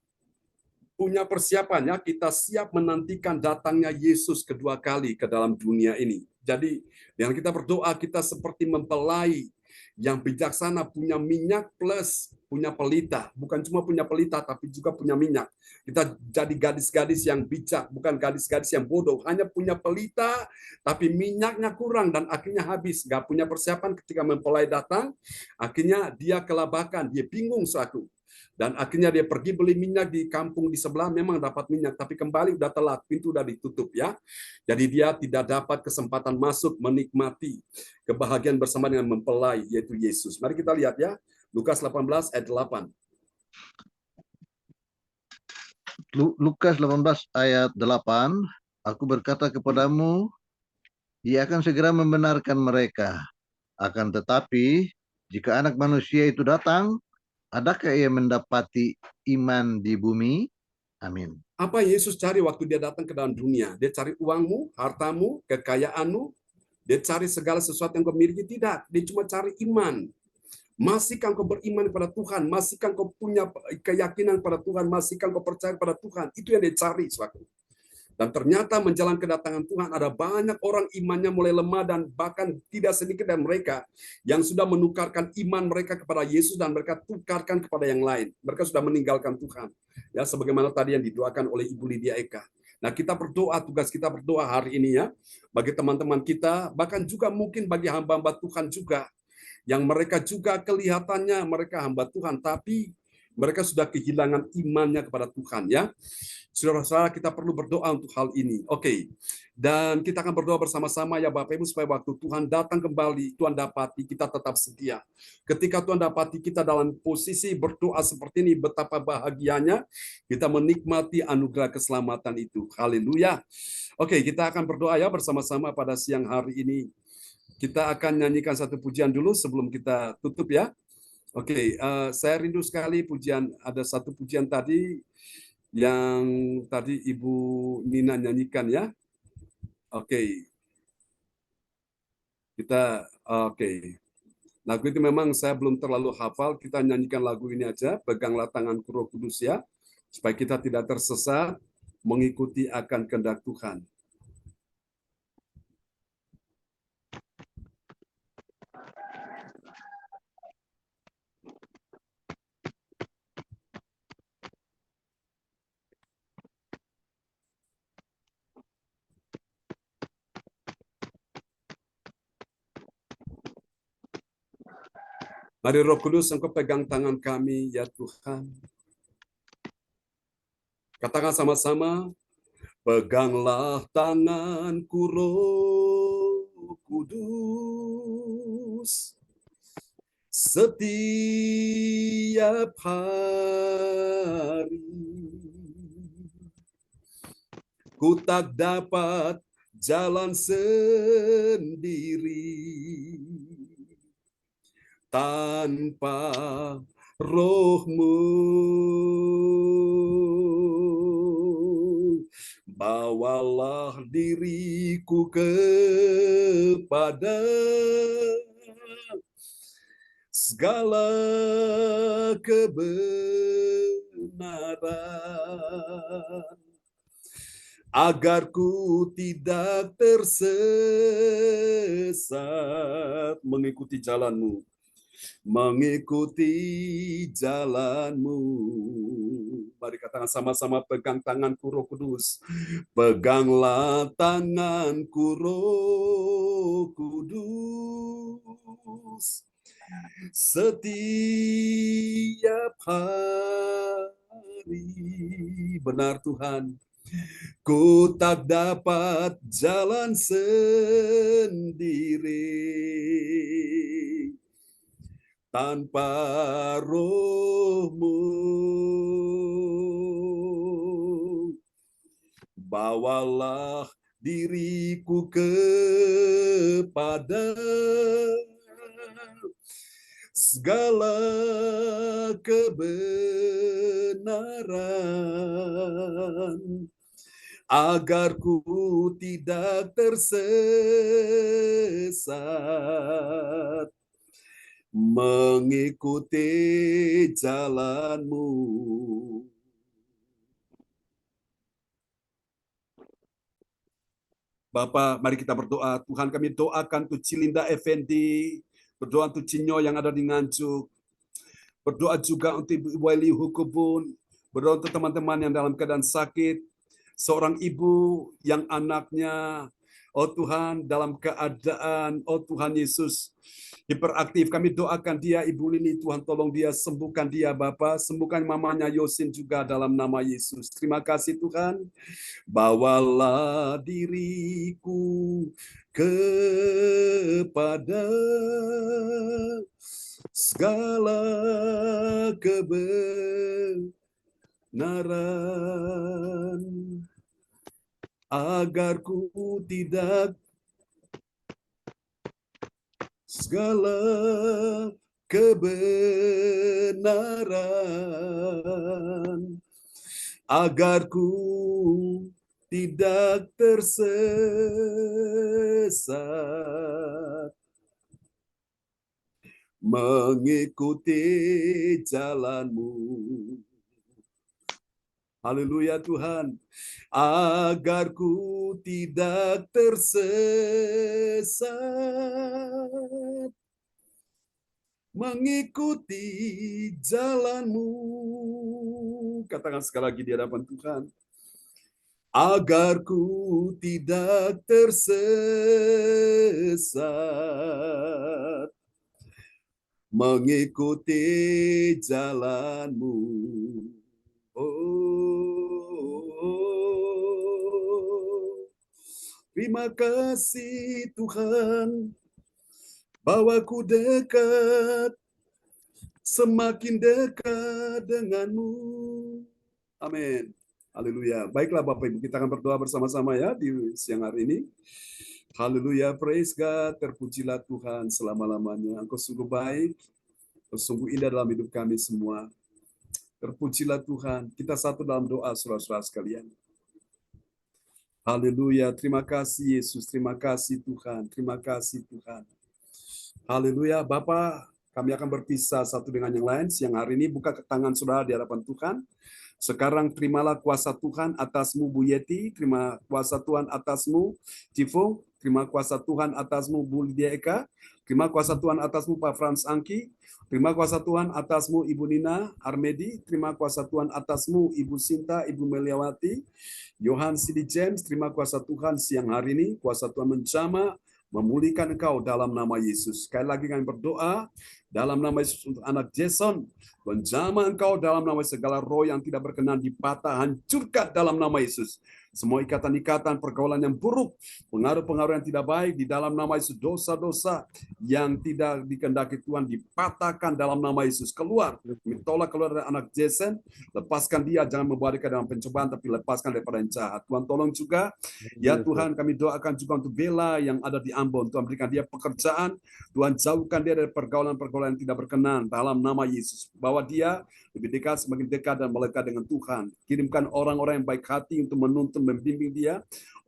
punya persiapannya, kita siap menantikan datangnya Yesus kedua kali ke dalam dunia ini. Jadi, dengan kita berdoa, kita seperti mempelai yang bijaksana, punya minyak plus punya pelita. Bukan cuma punya pelita, tapi juga punya minyak. Kita jadi gadis-gadis yang bijak, bukan gadis-gadis yang bodoh. Hanya punya pelita, tapi minyaknya kurang dan akhirnya habis. Gak punya persiapan ketika mempelai datang, akhirnya dia kelabakan, dia bingung suatu. Dan akhirnya dia pergi beli minyak di kampung di sebelah, memang dapat minyak, tapi kembali udah telat, pintu udah ditutup ya. Jadi dia tidak dapat kesempatan masuk menikmati kebahagiaan bersama dengan mempelai, yaitu Yesus. Mari kita lihat ya, Lukas 18 ayat 8. Lukas 18 ayat 8, aku berkata kepadamu, dia akan segera membenarkan mereka. Akan tetapi, jika anak manusia itu datang, adakah ia mendapati iman di bumi? Amin. Apa Yesus cari waktu dia datang ke dalam dunia? Dia cari uangmu, hartamu, kekayaanmu. Dia cari segala sesuatu yang kau miliki? Tidak. Dia cuma cari iman. Masihkah kau beriman kepada Tuhan? Masihkah kau punya keyakinan pada Tuhan? Masihkah kau percaya pada Tuhan? Itu yang dia cari, saudara. Dan ternyata menjelang kedatangan Tuhan ada banyak orang imannya mulai lemah dan bahkan tidak sedikit dari mereka yang sudah menukarkan iman mereka kepada Yesus dan mereka tukarkan kepada yang lain. Mereka sudah meninggalkan Tuhan. Ya, sebagaimana tadi yang didoakan oleh Ibu Lydia Eka. Nah, kita berdoa, tugas kita berdoa hari ini ya, bagi teman-teman kita, bahkan juga mungkin bagi hamba-hamba Tuhan juga, yang mereka juga kelihatannya mereka hamba Tuhan, tapi mereka sudah kehilangan imannya kepada Tuhan ya. Saudara-saudara, kita perlu berdoa untuk hal ini. Oke. Dan kita akan berdoa bersama-sama ya Bapak Ibu supaya waktu Tuhan datang kembali, Tuhan dapati kita tetap setia. Ketika Tuhan dapati kita dalam posisi berdoa seperti ini, betapa bahagianya kita menikmati anugerah keselamatan itu. Haleluya. Oke, kita akan berdoa ya bersama-sama pada siang hari ini. Kita akan nyanyikan satu pujian dulu sebelum kita tutup ya. Oke, saya rindu sekali pujian, ada satu pujian tadi yang tadi Ibu Nina nyanyikan ya. Oke. Lagu itu memang saya belum terlalu hafal, kita nyanyikan lagu ini aja, Peganglah Tanganku Roh Kudus ya, supaya kita tidak tersesat mengikuti akan kehendak Tuhan. Mari Roh Kudus, Engkau pegang tangan kami, ya Tuhan. Katakan sama-sama, peganglah tanganku Roh Kudus, setiap hari. Ku tak dapat jalan sendiri tanpa Roh-Mu. Bawalah diriku kepada segala kebenaran, agar ku tidak tersesat mengikuti jalan-Mu. Mengikuti jalan-Mu. Mari katakan sama-sama, pegang tanganku Roh Kudus. Peganglah tanganku Roh Kudus, setiap hari. Benar Tuhan, ku tak dapat jalan sendiri tanpa roh-Mu. Bawalah diriku kepada segala kebenaran, agar ku tidak tersesat, mengikuti jalan-Mu. Bapa, mari kita berdoa. Tuhan, kami doakan untuk Cilinda Effendi, berdoa untuk Cinyo yang ada di Nganjuk, berdoa juga untuk Ibu Waili Hukubun, berdoa untuk teman-teman yang dalam keadaan sakit, seorang ibu yang anaknya, oh Tuhan, dalam keadaan, oh Tuhan Yesus, hiperaktif. Kami doakan dia, Ibu Lili, Tuhan tolong dia, sembuhkan dia Bapa, sembuhkan mamanya Yosin juga dalam nama Yesus. Terima kasih Tuhan. Bawalah diriku kepada segala kebenaran, agar ku tidak segala kebenaran, agar ku tidak tersesat, mengikuti jalan-Mu. Haleluya Tuhan, agar ku tidak tersesat, mengikuti jalan-Mu. Katakan sekali lagi di hadapan Tuhan. Agar ku tidak tersesat, mengikuti jalan-Mu. Oh, terima kasih Tuhan, bahwa ku dekat, semakin dekat dengan-Mu. Amin. Haleluya. Baiklah Bapak Ibu, kita akan berdoa bersama-sama ya di siang hari ini. Haleluya, praise God, terpujilah Tuhan selama-lamanya. Engkau sungguh baik, Engkau sungguh indah dalam hidup kami semua. Terpujilah Tuhan. Kita satu dalam doa, saudara-saudara sekalian. Haleluya, terima kasih Yesus, terima kasih Tuhan, terima kasih Tuhan. Haleluya, Bapa, kami akan berpisah satu dengan yang lain. Siang hari ini buka tangan saudara di hadapan Tuhan. Sekarang terimalah kuasa Tuhan atasmu Bu Yeti, terima kuasa Tuhan atasmu Cifu, terima kuasa Tuhan atasmu Bu Lydia Eka, terima kuasa Tuhan atasmu Pak Frans Angki, terima kuasa Tuhan atasmu Ibu Nina Armedi, terima kuasa Tuhan atasmu Ibu Sinta, Ibu Meliawati, Johan Sidi James, terima kuasa Tuhan siang hari ini, kuasa Tuhan menjamah, memulihkan engkau dalam nama Yesus. Sekali lagi kami berdoa dalam nama Yesus untuk anak Jason, menjamah engkau dalam nama segala roh yang tidak berkenan dipatah, hancurkan dalam nama Yesus. Semua ikatan-ikatan pergaulan yang buruk, pengaruh-pengaruh yang tidak baik di dalam nama Yesus, dosa-dosa yang tidak dikehendaki Tuhan dipatahkan dalam nama Yesus. Keluar, tolak keluar dari anak Jason, lepaskan dia, jangan membawa dia dalam pencobaan, tapi lepaskan daripada yang jahat. Tuhan tolong juga, ya Tuhan kami doakan juga untuk Bella yang ada di Ambon, Tuhan berikan dia pekerjaan, Tuhan jauhkan dia dari pergaulan-pergaulan yang tidak berkenan dalam nama Yesus. Bawa dia lebih dekat, semakin dekat dan melekat dengan Tuhan. Kirimkan orang-orang yang baik hati untuk menuntun, membimbing dia,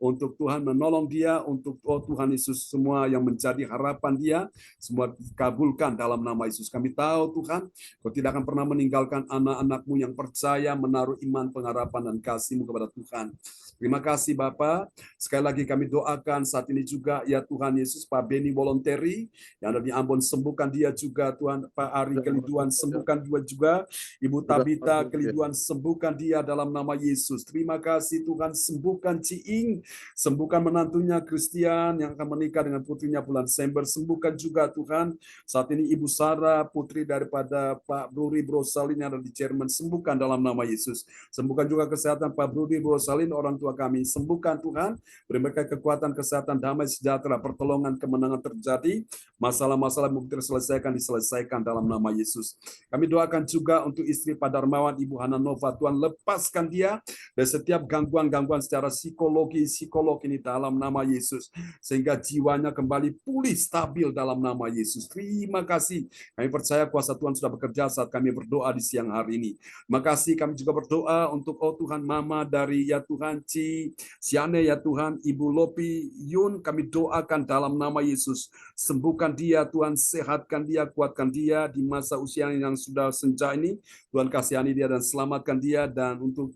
untuk Tuhan menolong dia, untuk Tuhan Yesus semua yang menjadi harapan dia, semua kabulkan dalam nama Yesus. Kami tahu Tuhan, Kau tidak akan pernah meninggalkan anak-anak-Mu yang percaya, menaruh iman, pengharapan, dan kasih-Mu kepada Tuhan. Terima kasih Bapa. Sekali lagi kami doakan saat ini juga, ya Tuhan Yesus, Pak Beni Voluntary, yang ada di Ambon, sembuhkan dia juga Tuhan. Pak Ari Keliduan, sembuhkan dia juga. Ibu Tabita Keliduan, sembuhkan dia dalam nama Yesus. Terima kasih Tuhan, sembuhkan Ciing, sembuhkan menantunya Christian yang akan menikah dengan putrinya bulan Desember. Sembuhkan juga Tuhan, saat ini Ibu Sarah, putri daripada Pak Bruri Brosalin yang ada di Jerman. Sembuhkan dalam nama Yesus. Sembuhkan juga kesehatan Pak Bruri Brosalin, orang tua kami. Sembuhkan Tuhan, beri mereka kekuatan, kesehatan, damai, sejahtera, pertolongan, kemenangan terjadi. Masalah-masalah mungkin terselesaikan, selesaikan dalam nama Yesus. Kami doakan juga untuk istri Pak Darmawan, Ibu Hana Nova, Tuhan lepaskan dia dari setiap gangguan-gangguan secara psikolog ini dalam nama Yesus, sehingga jiwanya kembali pulih stabil dalam nama Yesus. Terima kasih. Kami percaya kuasa Tuhan sudah bekerja saat kami berdoa di siang hari ini. Terima kasih. Kami juga berdoa untuk Tuhan Mama dari ya Tuhan Siane ya Tuhan, Ibu Lopi Yun, kami doakan dalam nama Yesus. Sembuhkan dia Tuhan, sehatkan dia, kuatkan dia di masa usia yang sudah senja ini. Tuhan kasihani dia dan selamatkan dia. Dan untuk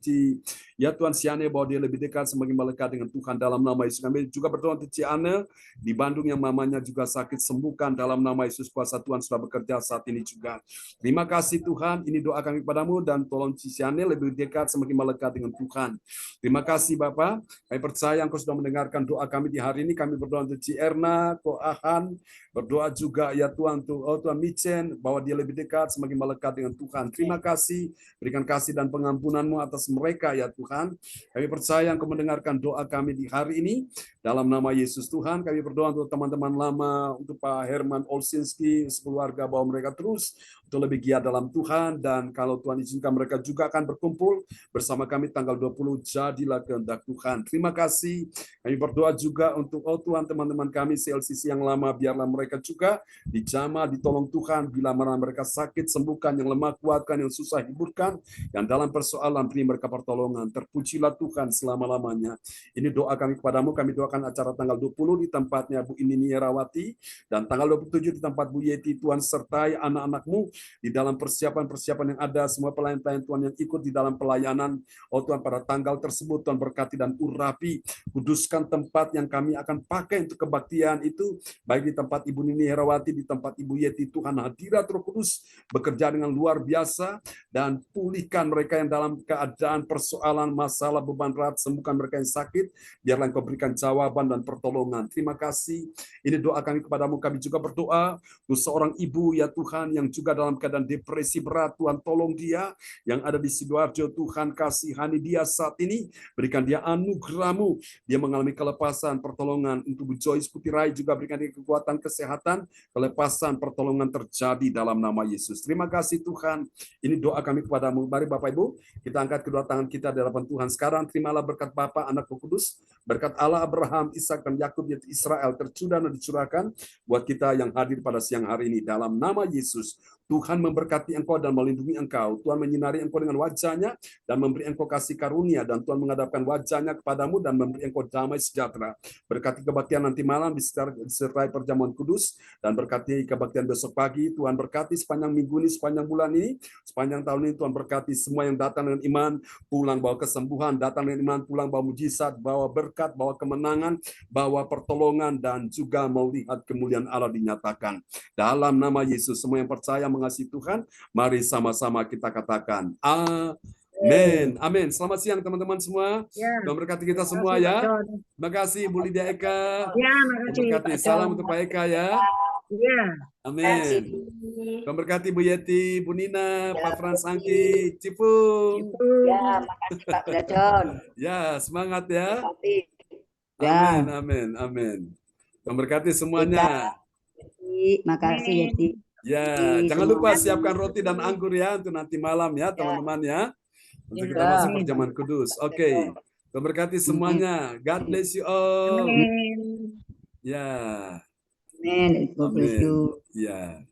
ya Tuhan Siane, bahwa dia lebih dekat semakin melekat dengan Tuhan dalam nama Yesus. Kami juga berdoa untuk Ciane di Bandung yang mamanya juga sakit, sembuhkan dalam nama Yesus. Kuasa Tuhan sudah bekerja saat ini juga. Terima kasih Tuhan, ini doa kami kepadamu, dan tolong Ciane lebih dekat semakin melekat dengan Tuhan. Terima kasih Bapak, kami percaya Engkau sudah mendengarkan doa kami di hari ini. Kami berdoa untuk Erna, Ko Ahan, berdoa juga ya Tuhan untuk Tuhan Micen, bahwa dia lebih dekat semakin melekat dengan Tuhan. Terima kasih, berikan kasih dan pengampunan-Mu atas mereka ya Tuhan. Kami percaya Engkau mendengarkan doa kami di hari ini. Dalam nama Yesus Tuhan, kami berdoa untuk teman-teman lama, untuk Pak Herman Olsinski, sekeluarga, bahwa mereka terus untuk lebih giat dalam Tuhan. Dan kalau Tuhan izinkan, mereka juga akan berkumpul bersama kami tanggal 20, jadilah kehendak Tuhan. Terima kasih. Kami berdoa juga untuk Tuhan teman-teman kami CLCC yang lama, biarlah mereka juga dijamah, ditolong Tuhan. Bila mana mereka sakit, sembuhkan, yang lemah kuatkan, yang susah hiburkan, yang dalam persoalan beri mereka pertolongan. Terpujilah Tuhan selama-lamanya. Ini doa kami kepadamu. Kami doakan acara tanggal 20 di tempatnya Bu Inini Herawati, dan tanggal 27 di tempat Bu Yeti. Tuhan sertai anak-anak-Mu di dalam persiapan-persiapan yang ada, semua pelayan-pelayan Tuhan yang ikut di dalam pelayanan. Tuhan, pada tanggal tersebut Tuhan berkati dan urapi, kuduskan tempat yang kami akan pakai untuk kebaktian itu, baik di tempat Ibu Nini Herawati, di tempat Ibu Yeti. Tuhan, hadirat Roh Kudus bekerja dengan luar biasa, dan pulihkan mereka yang dalam keadaan persoalan, masalah, beban berat, sembuhkan mereka yang sakit, biarlah Engkau berikan jawaban dan pertolongan. Terima kasih. Ini doa kami kepadamu. Kami juga berdoa untuk seorang ibu ya Tuhan, yang juga dalam keadaan depresi berat. Tuhan, tolong dia, yang ada di Sidoarjo. Tuhan, kasihani dia saat ini, berikan dia anugerah-Mu. Dia mengalami kelepasan, pertolongan. Untuk Bu Joyce Putirai juga berikan dia kekuatan, kesehatan, kelepasan, pertolongan terjadi dalam nama Yesus. Terima kasih Tuhan. Ini doa kami kepadamu. Mari Bapak Ibu, kita angkat kedua tangan kita di hadapan Tuhan sekarang. Terimalah berkat Bapa, Anak, Roh Kudus, berkat Allah Abraham, Ishak, dan Yakub, yaitu Israel, tercurah dan dicurahkan buat kita yang hadir pada siang hari ini. Dalam nama Yesus, Tuhan memberkati engkau dan melindungi engkau. Tuhan menyinari engkau dengan wajah-Nya dan memberi engkau kasih karunia, dan Tuhan menghadapkan wajah-Nya kepadamu dan memberi engkau damai sejahtera. Berkati kebaktian nanti malam disertai perjamuan kudus, dan berkati kebaktian besok pagi. Tuhan berkati sepanjang minggu ini, sepanjang bulan ini, sepanjang tahun ini. Tuhan berkati semua yang datang dengan iman, pulang bawa kesembuhan, datang dengan iman, pulang bawa mujizat, bawa berkat, bawa kemenangan, bawa pertolongan, dan juga melihat kemuliaan Allah dinyatakan. Dalam nama Yesus, semua yang percaya mengasihi Tuhan, mari sama-sama kita katakan amin. Amin. Selamat siang teman-teman semua. Ya. Tuhan berkati kita semua ya. Terima kasih Bu Lydia Eka. Ya, makasih. Salam untuk Pak Eka ya. Ya. Amin. Tuhan berkati Bu Yeti, Bu Nina, ya, Pak Frans Angki, Cipung. Ya, makasih Pak John. Ya, semangat ya. Ya. Amin, amin, amin. Tuhan berkati semuanya. Makasih Yeti. Ya, jangan lupa siapkan roti dan anggur ya untuk nanti malam ya, teman-teman ya. Untuk kita masuk perjamuan kudus. Oke. Tuhan berkati semuanya. God bless you all. Amin. Ya. Amin. God bless you. Ya.